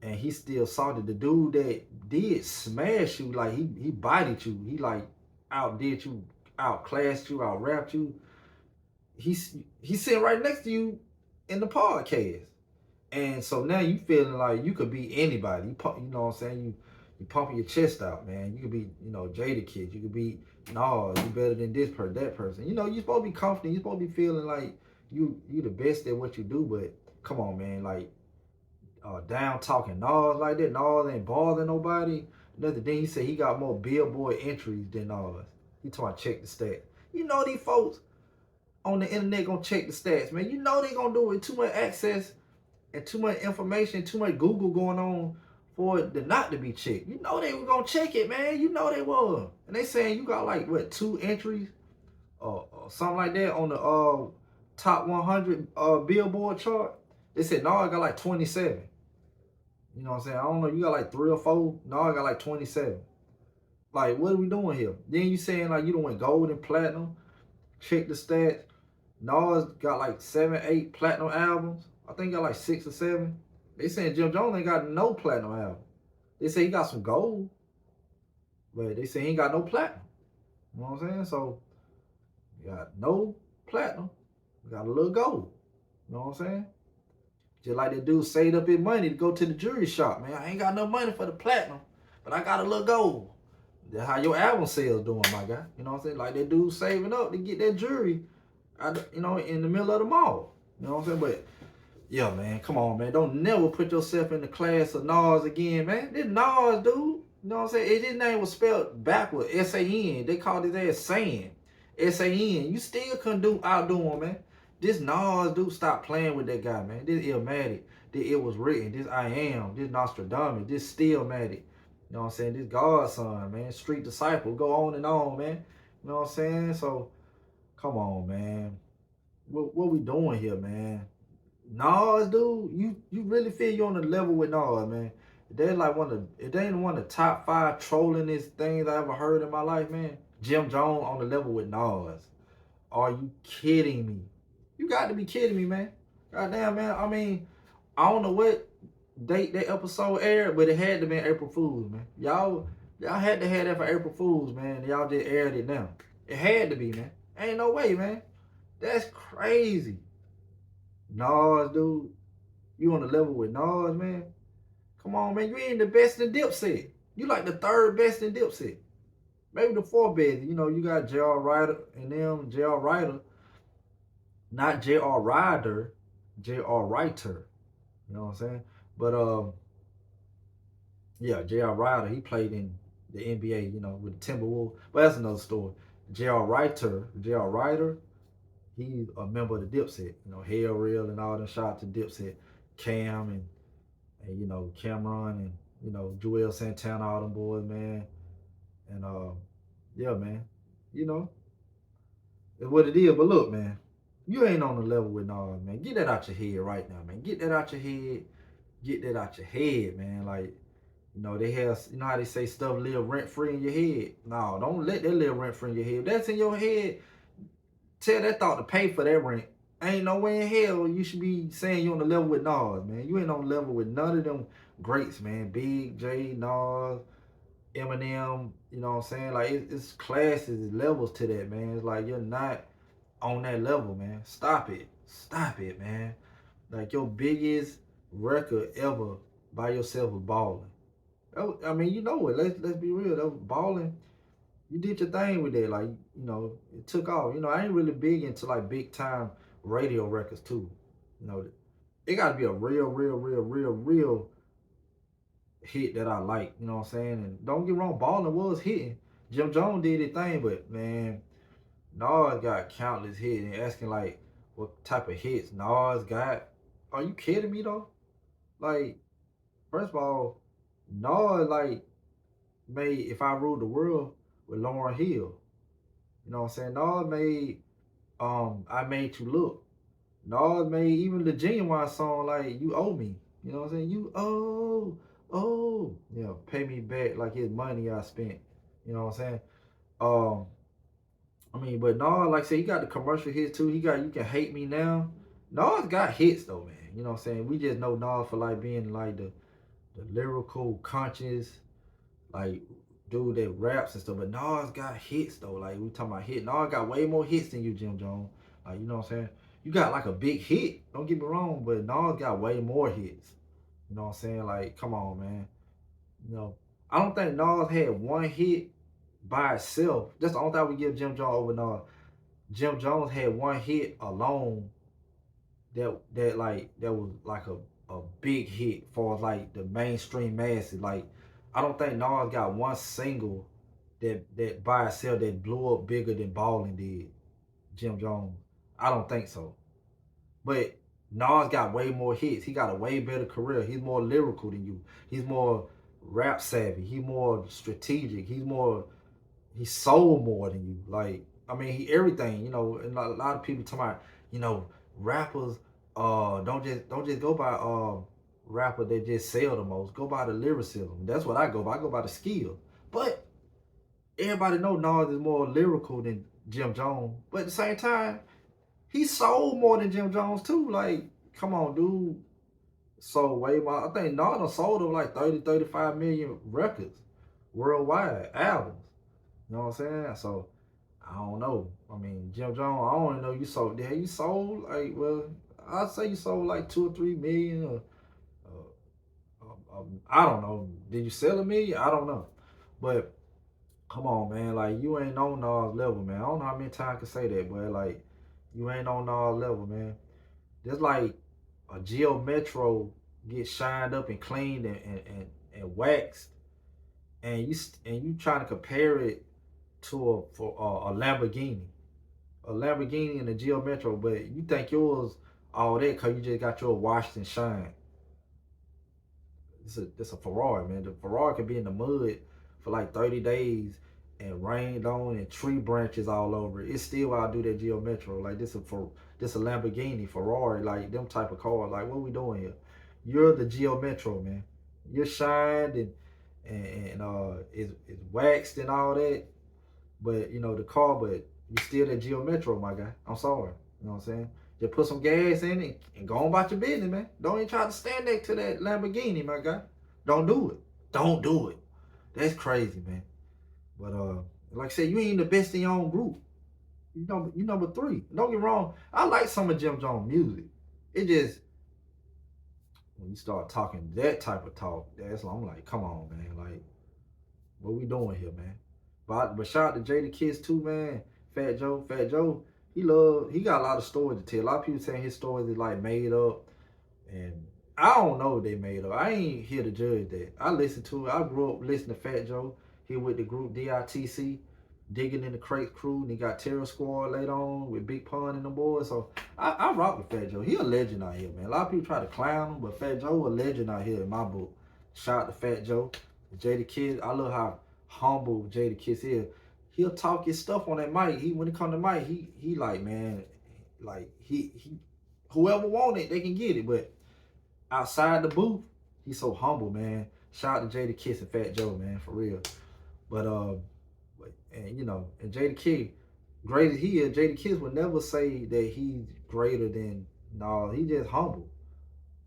And he still salty. The dude that did smash you, like he bodied you. He like outdid you, outclassed you, out rapped you. He's sitting right next to you in the podcast. And so now you feeling like you could be anybody. You know what I'm saying? You pumping your chest out, man. You could be, you know, Jadakiss. You could be, no, you better than this person, that person. You know, you supposed to be confident. You supposed to be feeling like you the best at what you do. But come on, man, like down talking Nas like that. Nas ain't bothering nobody. Another thing, he said he got more Billboard entries than Nas. He told me check the stats. You know these folks on the internet gonna check the stats, man. You know they gonna do it. Too much access and too much information, too much Google going on for it to not to be checked. You know they were gonna check it, man. You know they were. And they saying you got like what 2 entries or something like that on the top 100 Billboard chart. They said no, I got like 27. You know what I'm saying? I don't know. You got like 3 or 4. No, I got like 27. Like, what are we doing here? Then you saying like you don't went gold and platinum. Check the stats. Nas got like 7, 8 platinum albums. I think he got like 6 or 7. They saying Jim Jones ain't got no platinum album. They say he got some gold, but they say he ain't got no platinum. You know what I'm saying? So, you got no platinum. You got a little gold. You know what I'm saying? Just like that dude saved up his money to go to the jewelry shop, man. I ain't got no money for the platinum, but I got a little gold. That's how your album sales doing, my guy. You know what I'm saying? Like that dude saving up to get that jewelry, you know, in the middle of the mall. You know what I'm saying? But yeah, man, come on, man. Don't never put yourself in the class of Nas again, man. This Nas, dude. You know what I'm saying? His name was spelled backwards, S-A-N. They called his ass San, S-A-N. You still couldn't outdo him, man. This Nas, dude, stop playing with that guy, man. This Illmatic. This It Was Written. This I Am. This Nostradamus. This Stillmatic. You know what I'm saying? This Godson, man. Street Disciple. Go on and on, man. You know what I'm saying? So, come on, man. What we doing here, man? Nas, dude, you really feel you on the level with Nas, man. They're like if they ain't one of the top 5 trollingest things I ever heard in my life, man. Jim Jones on the level with Nas. Are you kidding me? You got to be kidding me, man. Goddamn, man. I mean, I don't know what date that episode aired, but it had to be April Fool's, man. Y'all had to have that for April Fool's, man. Y'all just aired it now. It had to be, man. Ain't no way, man. That's crazy. Nas, dude. You on the level with Nas, man. Come on, man. You ain't the best in Dipset. You like the 3rd best in Dipset. Maybe the 4th best. You know, you got J.R. Ryder and them. J.R. Ryder. Not J.R. Ryder. J.R. Writer. You know what I'm saying? But, yeah, J.R. Ryder, he played in the NBA, you know, with the Timberwolves. But that's another story. J.R. Ryder, he's a member of the Dipset. You know, Hell Real and all them. Shout out to Dipset. Cam and you know, Camron and, you know, Joel Santana, all them boys, man. And, yeah, man. You know, it's what it is. But look, man, you ain't on the level with Nas, man. Get that out your head right now, man. Get that out your head. Get that out your head, man. Like, you know, they have, you know how they say stuff live rent-free in your head? No, don't let that live rent-free in your head. If that's in your head, tell that thought to pay for that rent. Ain't no way in hell you should be saying you on the level with Nas, man. You ain't on the level with none of them greats, man. Big, J, Nas, Eminem, you know what I'm saying? Like it's classes, levels to that, man. It's like you're not on that level, man. Stop it. Stop it, man. Like your biggest record ever by yourself was balling. I mean, you know it. Let's be real. That was balling. You did your thing with that. Like, you know, it took off. You know, I ain't really big into like big time radio records too. You know, it gotta be a real hit that I like. You know what I'm saying? And don't get wrong, balling was hitting. Jim Jones did his thing, but man, Nas got countless hits and asking like what type of hits Nas got. Are you kidding me though? Like, first of all, Nas like made If I Ruled the World with Lauryn Hill. You know what I'm saying? Nas made I Made You Look. Nas made even the Genuine song like You Owe Me. You know what I'm saying? You owe. You know, pay me back like his money I spent. You know what I'm saying? Um, I mean, but Nas, like I said, he got the commercial hits too. He got You Can Hate Me Now. Nas got hits though, man. You know what I'm saying? We just know Nas for like being like the lyrical, conscious, like dude that raps and stuff. But Nas got hits though. Like we talking about hit. Nas got way more hits than you, Jim Jones. Like, you know what I'm saying? You got like a big hit. Don't get me wrong, but Nas got way more hits. You know what I'm saying? Like, come on, man. You know, I don't think Nas had one hit by itself. That's the only time we give Jim Jones over Nas. Jim Jones had one hit alone that was like a big hit for like the mainstream masses. Like, I don't think Nas got one single that by itself that blew up bigger than Ballin did. Jim Jones. I don't think so. But Nas got way more hits. He got a way better career. He's more lyrical than you. He's more rap savvy. He's more strategic. He sold more than you. Like, I mean, he everything, you know, and a lot of people talking about, you know, rappers don't just go by rapper that just sell the most. Go by the lyricism. That's what I go by. I go by the skill. But everybody know Nas is more lyrical than Jim Jones. But at the same time, he sold more than Jim Jones too. Like, come on, dude. Sold way more. I think Nas done sold over like 30, 35 million records worldwide, albums. You know what I'm saying? So I don't know. I mean, Jim Jones, I don't even know you sold. Yeah, you sold like, well, I'd say you sold like 2 or 3 million. I don't know. Did you sell a million? I don't know. But come on, man. Like, you ain't on Nas level, man. I don't know how many times I can say that, but like, you ain't on Nas level, man. Just like a Geo Metro gets shined up and cleaned and waxed, and you trying to compare it to a Lamborghini, and a Geo Metro, but you think yours all that because you just got your washed and shined. It's a Ferrari, man. The Ferrari could be in the mud for like 30 days and rained on and tree branches all over it. It's still why I do that Geo Metro. Like, this a Lamborghini, Ferrari, like them type of cars. Like, what we doing here? You're the Geo Metro, man. You're shined and it's waxed and all that. But you know the car, but you still that Geo Metro, my guy. I'm sorry. You know what I'm saying? Just put some gas in it and go on about your business, man. Don't even try to stand next to that Lamborghini, my guy. Don't do it. Don't do it. That's crazy, man. But like I said, you ain't the best in your own group. You number 3. Don't get wrong. I like some of Jim Jones' music. It just, when you start talking that type of talk, I'm like, come on, man. Like, what we doing here, man? But shout out to Jada Kiss too, man. Fat Joe, he got a lot of stories to tell. A lot of people saying his stories is like made up, and I don't know if they made up. I ain't here to judge that. I listen to it. I grew up listening to Fat Joe. He with the group DITC, Digging in the Crates crew, and he got Terror Squad later on with Big Pun and them boys. So I rock with Fat Joe. He a legend out here, man. A lot of people try to clown him, but Fat Joe a legend out here in my book. Shout out to Fat Joe. Jada Kiss, I love how humble Jada Kiss is. He'll talk his stuff on that mic. When it come to mic, he like, man, like he whoever want it, they can get it. But outside the booth, he's so humble, man. Shout out to Jada Kiss and Fat Joe, man, for real. But and you know, and Jada Kiss, great as he is, Jada Kiss would never say that he's greater than. No, he just humble.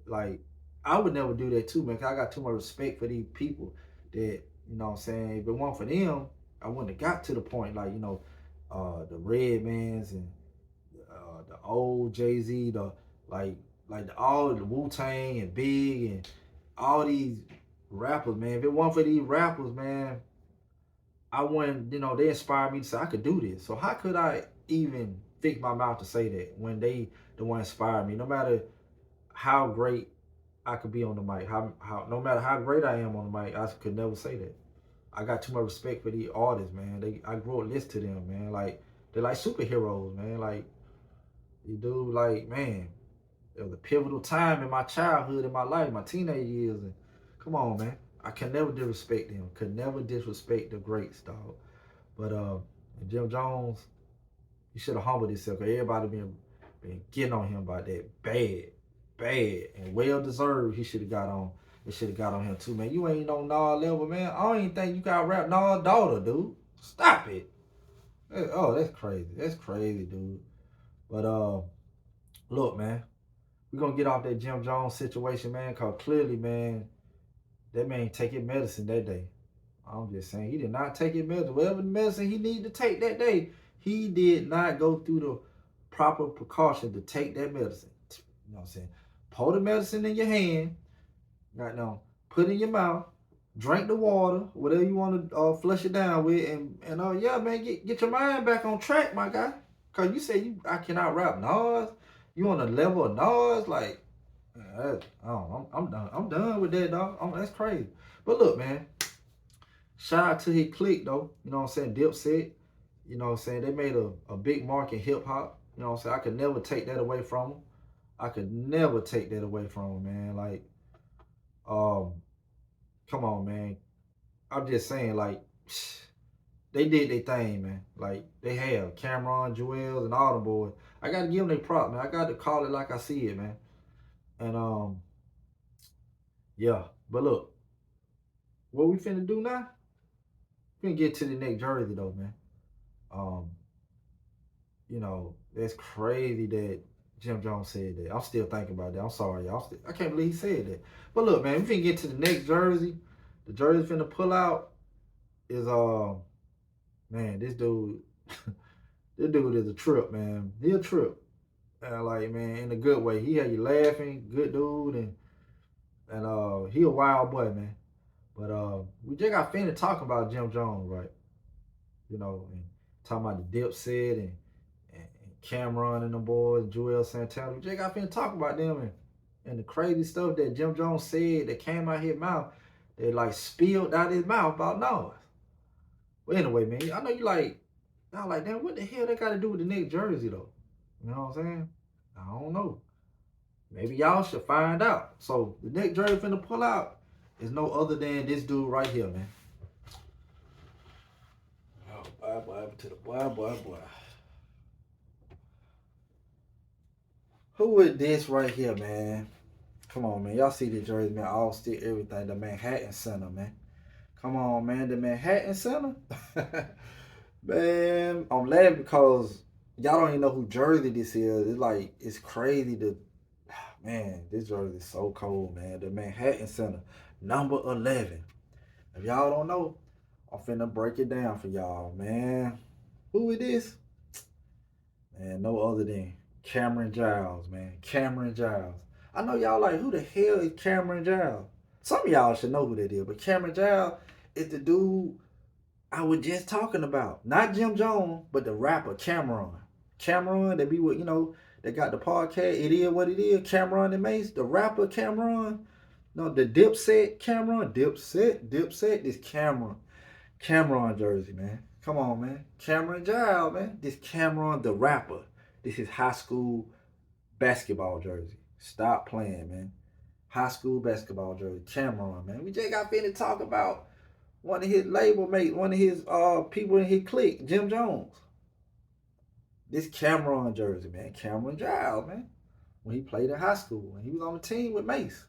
Like, I would never do that too, man. Cause I got too much respect for these people that, You know what I'm saying? If it weren't for them, I wouldn't have got to the point like, the Redmans and the old Jay-Z, all the Wu-Tang and Big and all these rappers, man. If it weren't for these rappers, man, I wouldn't, they inspired me to say I could do this. So how could I even fix my mouth to say that when they the one inspired me? No matter how great I could be on the mic, how no matter how great I am on the mic, I could never say that. I got too much respect for these artists, man. I grew up listening to them, man. Like they're like superheroes, man. Like you do, like, man, it was a pivotal time in my childhood, in my life, my teenage years. And come on, man. I can never disrespect them. Could never disrespect the greats, dog. But Jim Jones, he should have humbled himself. Cause everybody been getting on him about that bad, and well deserved. He should have got on. They should have got on him too, man. You ain't on Nas level, man. I don't even think you got rap Nas' daughter, dude. Stop it. Oh, that's crazy. That's crazy, dude. But look, man, we're gonna get off that Jim Jones situation, man, cause clearly, man, that man take his medicine that day. I'm just saying, he did not take his medicine. Whatever medicine he needed to take that day, he did not go through the proper precaution to take that medicine. You know what I'm saying? Pour the medicine in your hand, right now, put it in your mouth, drink the water, whatever you want to flush it down with, and yeah, man, get your mind back on track, my guy. Cause you say I cannot rap Nas. You on a level of Nas, like, I'm done. I'm done with that, dog. That's crazy. But look, man, shout out to his clique, though. You know what I'm saying? Dipset. You know what I'm saying? They made a big mark in hip hop. You know what I'm saying? I could never take that away from them. I could never take that away from them, man. Like, come on, man. I'm just saying, like, they did their thing, man. Like, they have Camron, Jewels, and all the boys. I got to give them their prop, man. I got to call it like I see it, man. And, yeah. But look, what we finna do now? We finna get to the next jersey, though, man. That's crazy that Jim Jones said that. I'm still thinking about that. I'm sorry, y'all. I can't believe he said that. But look, man, we finna get to the next jersey. The jersey finna pull out is, man, this dude, this dude is a trip, man. He a trip. And like, man, in a good way. He had you laughing, good dude, and he a wild boy, man. But we just got finished talking about Jim Jones, right? And talking about the Dipset and Camron and the boys, Joel Santana. We just got finished talking about them and the crazy stuff that Jim Jones said that came out his mouth, that like spilled out his mouth about Nas. But anyway, man, I know y'all like, damn, what the hell they got to do with the next jersey, though? You know what I'm saying? I don't know. Maybe y'all should find out. So the next jersey finna pull out is no other than this dude right here, man. Oh, boy, to the boy. Who is this right here, man? Come on, man. Y'all see the jersey, man. All stick, everything. The Manhattan Center, man. Come on, man. The Manhattan Center? Man, I'm laughing because y'all don't even know who jersey this is. It's like, it's crazy to, man, this jersey is so cold, man. The Manhattan Center, number 11. If y'all don't know, I'm finna break it down for y'all, man. Who it is? Man, no other than Camron Giles, man. Camron Giles. I know y'all like, who the hell is Camron Giles? Some of y'all should know who that is, but Camron Giles is the dude I was just talking about. Not Jim Jones, but the rapper Camron. Camron, they be with, they got the podcast. It is what it is. Camron and Mace. The rapper Camron. No, the Dipset Camron. Dipset. This Camron. Camron Jersey, man. Come on, man. Camron Giles, man. This Camron, the rapper. This is high school basketball jersey. Stop playing, man. High school basketball jersey. Camron, man. We just got finished talking about one of his label mates, one of his people in his clique, Jim Jones. This Camron jersey, man. Camron Giles, man. When he played in high school, when he was on the team with Mace.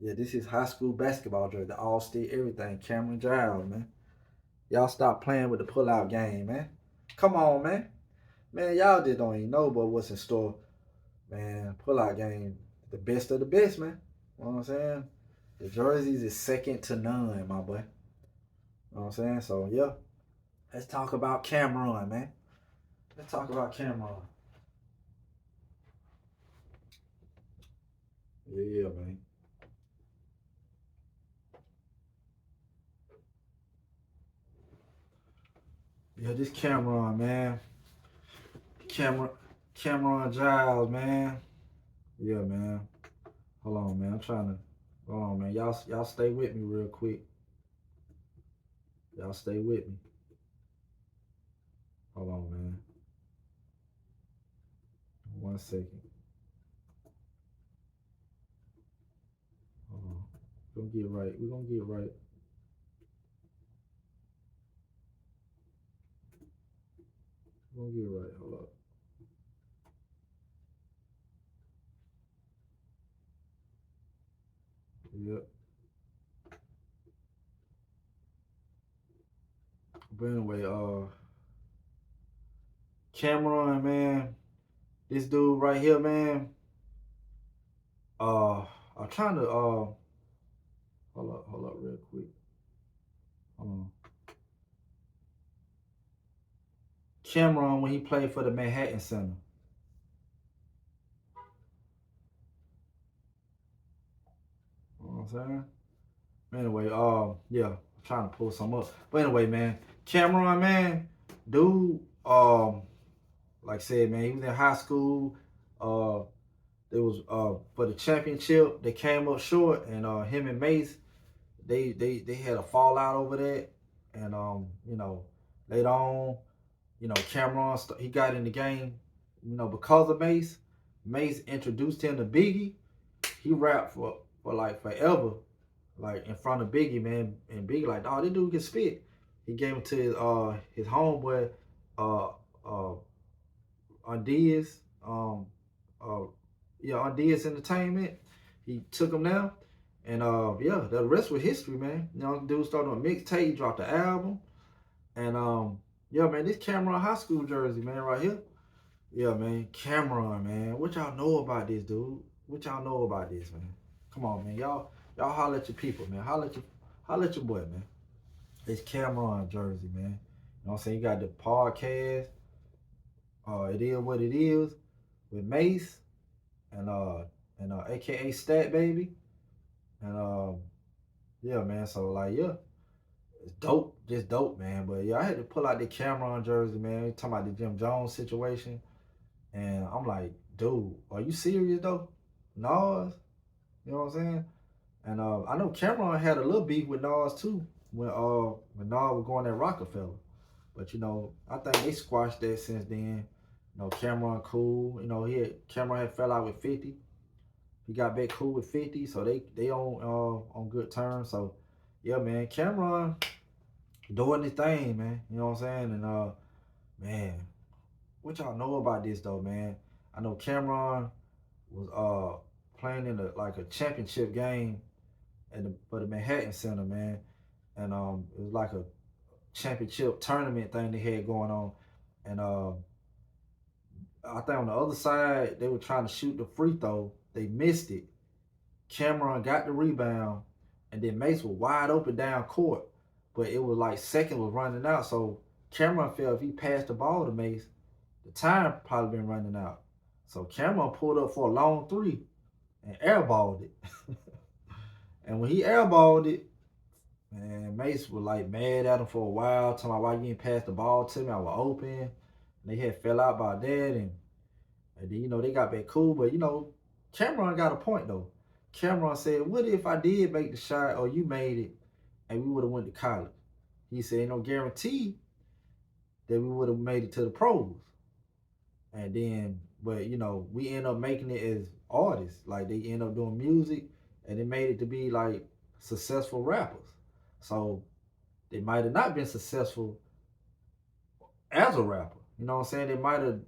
Yeah, this is high school basketball jersey. The all-state everything. Camron Giles, man. Y'all stop playing with the pull-out game, man. Come on, man. Man, y'all just don't even know about what's in store. Man, pull-out game, the best of the best, man. You know what I'm saying? The jerseys is second to none, my boy. know what I'm saying? So yeah, let's talk about Camron, man. Let's talk about Camron. Yeah, man. Yeah, this Camron, man. Cameron, Camron Giles, man. Yeah, man. Hold on, man. I'm trying to. Hold on, man. Y'all stay with me real quick. Y'all stay with me. Hold on, man. 1 second. Hold on. We're gonna get right. We're gonna get right. We're gonna get right. Hold up. Yep. But anyway, Camron, man. This dude right here, man. I'm trying to hold up real quick. Hold on. Camron when he played for the Manhattan Center. You know what I'm saying? Anyway, yeah, I'm trying to pull some up. But anyway, man, Camron, man, dude, like I said, man, he was in high school. It was for the championship. They came up short, and him and Mace, they had a fallout over that. And you know, later on, you know, Camron he got in the game, you know, because of Mace. Mace introduced him to Biggie. He rapped for like forever, like in front of Biggie, man, and Biggie like, oh, this dude can spit. He gave him to his homeboy, uh uh Diaz, on Diaz Entertainment. He took him down, and yeah, the rest was history, man. You know, dude started on a mixtape, dropped the album, and yeah, man, this Camron High School jersey, man, right here. Yeah, man, Camron, man. What y'all know about this, dude? What y'all know about this, man? Come on, man, y'all holler at your people, man. Holler at your boy, man. It's Camron jersey, man. You know what I'm saying? You got the podcast. It is what it is with Mace and AKA Stat Baby. And yeah, man. So like, yeah, it's dope, just dope, man. But yeah, I had to pull out the Camron jersey, man. Talking about the Jim Jones situation, and I'm like, dude, are you serious though? Nas, you know what I'm saying? And I know Camron had a little beef with Nas too when Nas was going at Rockefeller. But you know, I think they squashed that since then. You know, Camron cool. You know, Camron had fell out with 50. He got back cool with 50, so they on good terms. So yeah, man, Camron doing his thing, man. You know what I'm saying? And man, what y'all know about this though, man? I know Camron was playing in a championship game for the Manhattan Center, man. And it was like a championship tournament thing they had going on. And I think on the other side, they were trying to shoot the free throw. They missed it. Camron got the rebound, and then Mace was wide open down court. But it was like seconds was running out. So Camron felt if he passed the ball to Mace, the time probably been running out. So Camron pulled up for a long three and airballed it. And when he airballed it, man, Mace was like mad at him for a while, talking about why you didn't pass the ball to me. I was open. And they had fell out by that, and then, you know, they got back cool. But, you know, Camron got a point, though. Camron said, what if I did make the shot or you made it and we would have went to college? He said, ain't no guarantee that we would have made it to the pros. And then, but, you know, we end up making it as artists. Like, they end up doing music, and they made it to be, like, successful rappers. So, they might have not been successful as a rapper. You know what I'm saying? They might have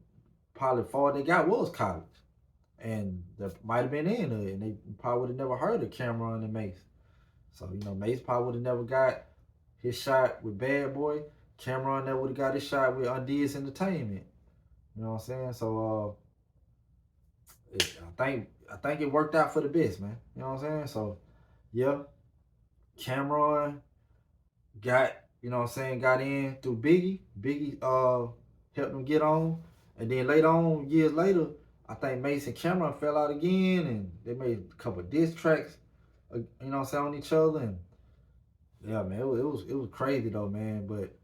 probably all they got was college. And that might have been in it, and they probably would have never heard of Camron and Mace. So, you know, Mace probably would have never got his shot with Bad Boy. Camron never would have got his shot with Diaz Entertainment. You know what I'm saying? So, I think it worked out for the best, man. You know what I'm saying? So, yeah, Camron got you know what I'm saying, got in through Biggie. Biggie helped them get on. And then later on, years later, I think Mace and Camron fell out again, and they made a couple of diss tracks, you know what I'm saying, on each other. And yeah, man, it was crazy though, man. But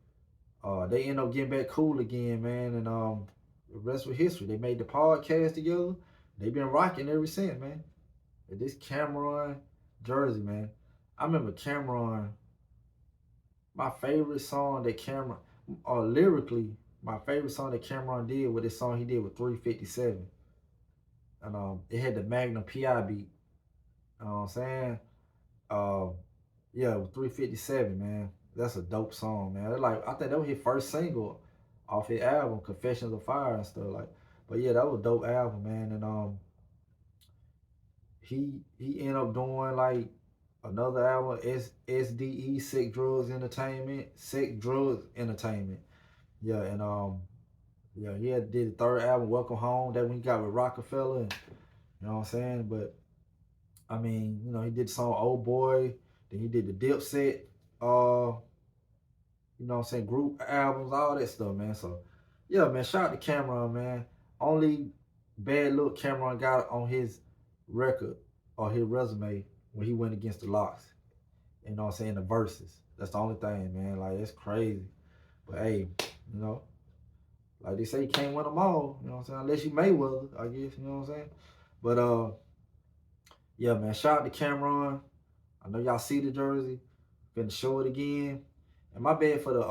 they end up getting back cool again, man. And the rest was history. They made the podcast together. They've been rocking ever since, man. And this Camron Jersey, man. I remember Camron. My favorite song that Camron, lyrically, my favorite song that Camron did was this song he did with 357. And it had the Magnum PI beat. You know what I'm saying? Yeah, with 357, man. That's a dope song, man. Like, I think that was his first single off his album, Confessions of Fire and stuff like. But yeah, that was a dope album, man. And he ended up doing like another album, SDE, Sex Drugs Entertainment. Yeah, and yeah, he did the third album, Welcome Home. That when he got with Rockefeller, and, you know what I'm saying? But I mean, you know, he did the song Old Boy, then he did the Dipset, you know what I'm saying, group albums, all that stuff, man. So yeah, man, shout out to Camron, man. Only bad look Camron got on his record or his resume when he went against the Locks. You know what I'm saying? The verses. That's the only thing, man. Like, it's crazy. But hey, you know, like they say, you can't win them all. You know what I'm saying? Unless you Mayweather, I guess. You know what I'm saying? But yeah, man. Shout out to Camron. I know y'all see the jersey. Finna show it again. And my bad for the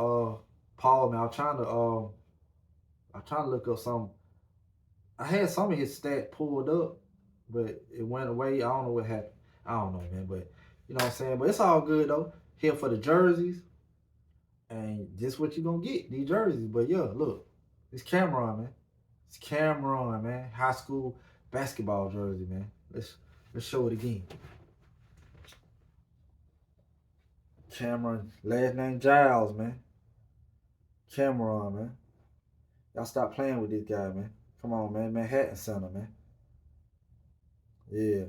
Paul, man. I'm trying to look up some. I had some of his stat pulled up, but it went away. I don't know what happened. I don't know, man. But you know what I'm saying? But it's all good though. Here for the jerseys. And this what you gonna get, these jerseys. But yeah, look. It's Camron, man. It's Camron, man. High school basketball jersey, man. Let's show it again. Camron, last name Giles, man. Camron, man. Y'all stop playing with this guy, man. Come on, man. Manhattan Center, man. Yeah.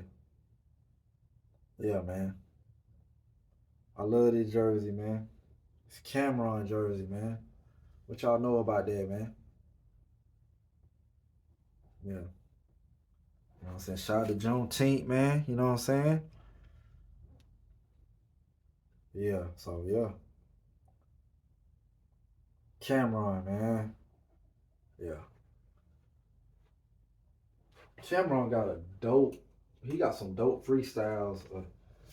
Yeah, man. I love this jersey, man. It's Camron jersey, man. What y'all know about that, man? Yeah. You know what I'm saying? Shout out to Juneteenth, man. You know what I'm saying? Yeah, so yeah. Camron, man. Yeah. Camron he got some dope freestyles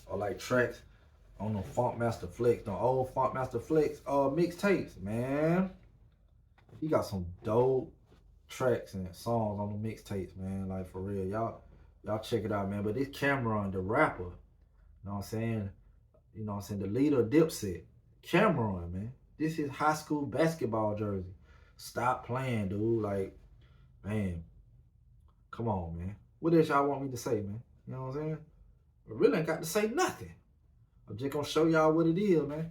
or like tracks on the Funk Master Flex, the old Funk Master Flex mixtapes, man. He got some dope tracks and songs on the mixtapes, man. Like, for real. Y'all check it out, man. But this Camron, the rapper, you know what I'm saying? You know what I'm saying? The leader of Dipset. Camron, man. This is high school basketball jersey. Stop playing, dude. Like, man. Come on, man. What else y'all want me to say, man? You know what I'm saying? I really ain't got to say nothing. I'm just gonna show y'all what it is, man.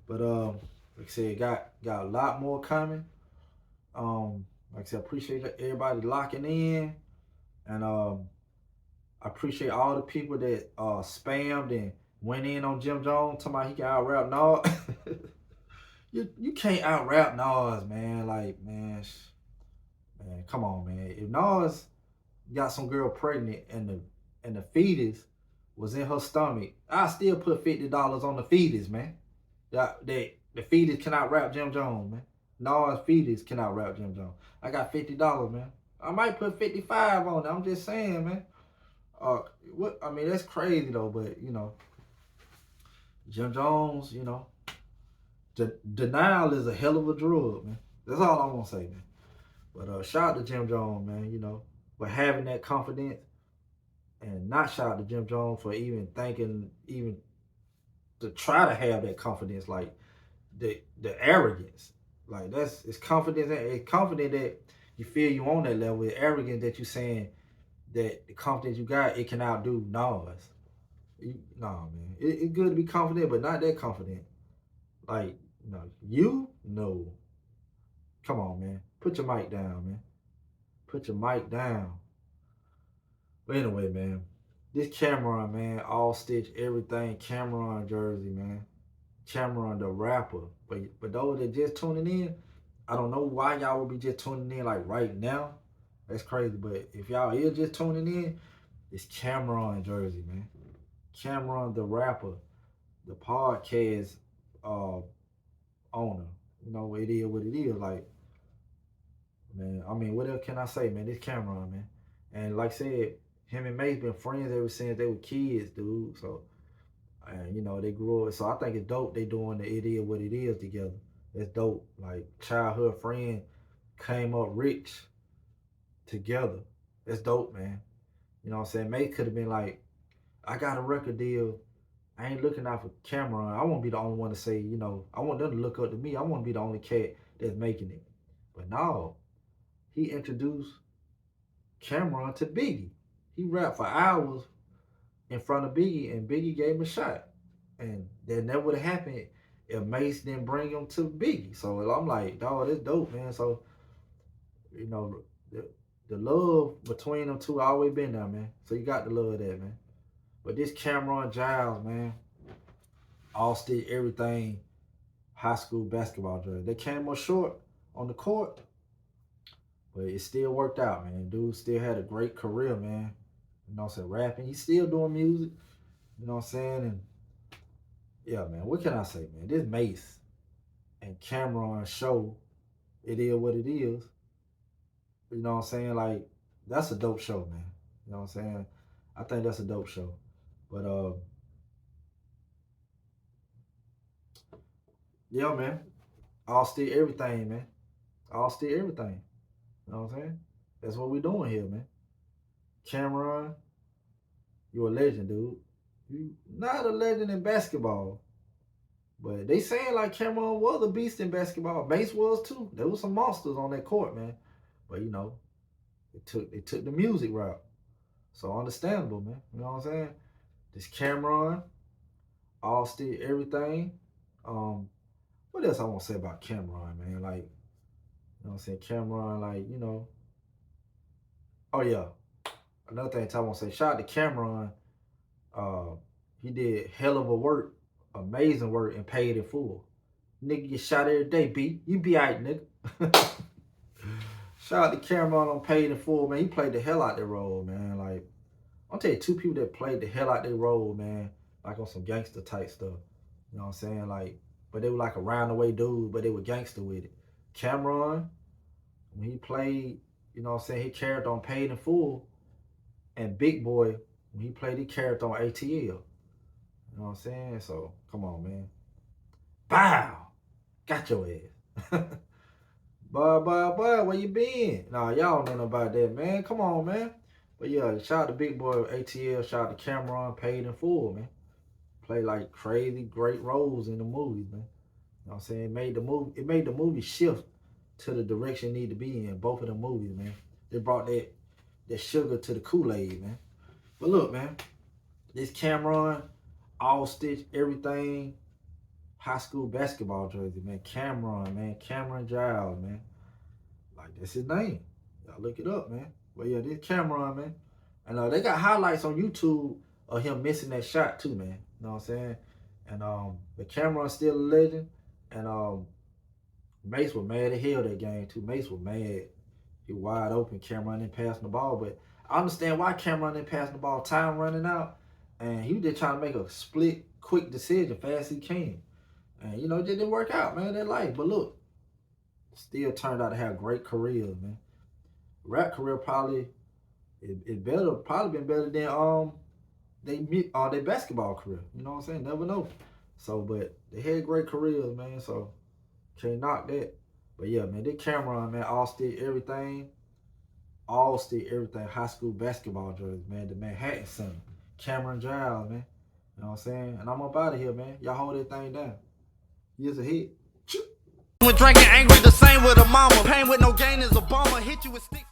But like I said, got a lot more coming. Like I said, appreciate everybody locking in. And I appreciate all the people that spammed and went in on Jim Jones, talking about he can out rap Nas. you can't out rap Nas, man. Like, man, come on, man. If Nas got some girl pregnant and the fetus was in her stomach, I still put $50 on the fetus, man. The fetus cannot rap Jim Jones, man. Nas fetus cannot rap Jim Jones. I got $50, man. I might put 55 on it. I'm just saying, man. What? I mean, that's crazy though. But you know, Jim Jones, you know, denial is a hell of a drug, man. That's all I'm gonna say, man. But shout out to Jim Jones, man. You know, for having that confidence, and not shout out to Jim Jones for even thinking, even to try to have that confidence, like the arrogance. Like, it's confidence. It's confident that you feel you on that level. It's arrogant that you saying that the confidence you got, it can outdo Nas. Nah, man. It's good to be confident, but not that confident. Like, no. Come on, man. Put your mic down, man. Put your mic down. But anyway, man. This Camron, man. All stitch, everything. Camron jersey, man. Camron the rapper. But those that just tuning in, I don't know why y'all would be just tuning in like right now. That's crazy. But if y'all is just tuning in, it's Camron Jersey, man. Camron the rapper, the podcast owner. You know, it is what it is. Like, man, I mean, what else can I say, man? This Camron, man. And like I said, him and Mace been friends ever since they were kids, dude. So, you know, they grew up. So I think it's dope they doing the It Is What It Is together. It's dope. Like, childhood friend came up rich together. It's dope, man. You know what I'm saying? Mace could have been like, I got a record deal. I ain't looking out for Camron. I won't be the only one to say, you know, I want them to look up to me. I want to be the only cat that's making it. But no, he introduced Camron to Biggie. He rapped for hours in front of Biggie, and Biggie gave him a shot. And that never would have happened if Mace didn't bring him to Biggie. So I'm like, dog, that's dope, man. So, you know, the love between them two always been there, man. So you got the love there, man. But this Camron Giles, man, all still everything high school basketball jersey. They came up short on the court, but it still worked out, man. Dude still had a great career, man. You know what I'm saying? Rapping. He's still doing music. You know what I'm saying? And yeah, man, what can I say, man? This Mace and Camron show, It Is What It Is. You know what I'm saying? Like, that's a dope show, man. You know what I'm saying? I think that's a dope show. But yeah, man. All still everything, man. All still everything. You know what I'm saying? That's what we doing here, man. Camron, you're a legend, dude. You not a legend in basketball. But they saying like Camron was a beast in basketball. Mace was too. There was some monsters on that court, man. But you know, they took the music route. So understandable, man. You know what I'm saying? This Camron, all still everything. What else I want to say about Camron, man? Like, you know what I'm saying? Camron, like, you know. Oh, yeah. Another thing I want to say, shout out to Camron. He did hell of a work, amazing work, and paid in full. Nigga get shot every day, B. You be all right, nigga. Shout out to Camron on Paid in Full, man. He played the hell out that role, man. Like, I'll tell you, two people that played the hell out their role, man. Like on some gangster type stuff. You know what I'm saying? Like, but they were like a round-the-way dude, but they were gangster with it. Camron, when he played, you know what I'm saying, his character on Paid in Full, and Big Boy, when he played his character on ATL. You know what I'm saying? So, come on, man. Bow! Got your ass. Boy, where you been? Nah, y'all don't know about that, man. Come on, man. But yeah, shout out to Big Boy ATL. Shout out to Camron, Paid in Full, man. Play like crazy, great roles in the movies, man. You know what I'm saying? It made the movie shift to the direction it need to be in, both of the movies, man. They brought that sugar to the Kool-Aid, man. But look, man, this Camron, all stitch, everything, high school basketball jersey, man. Camron, man. Camron Giles, man. Like, that's his name. Y'all look it up, man. But yeah, this Camron, man. And they got highlights on YouTube of him missing that shot too, man. You know what I'm saying? And the Camron's still a legend. And Mace was mad at hell that game too. Mace was mad. He wide open. Camron didn't pass the ball. But I understand why Camron didn't pass the ball. Time running out. And he was just trying to make a split, quick decision fast as he can. And, you know, it didn't work out, man, that life. But look, still turned out to have great careers, man. Rap career probably been better than their basketball career. You know what I'm saying? Never know. So, but they had great careers, man. So can't knock that. But yeah, man, this Camron, man, all still everything. High school basketball jerseys, man. The Manhattan Center. Camron Giles, man. You know what I'm saying? And I'm up out of here, man. Y'all hold that thing down. Years ahead. When drinking angry, the same with a mama. Pain with no gain is a bomber. Hit you with sticks.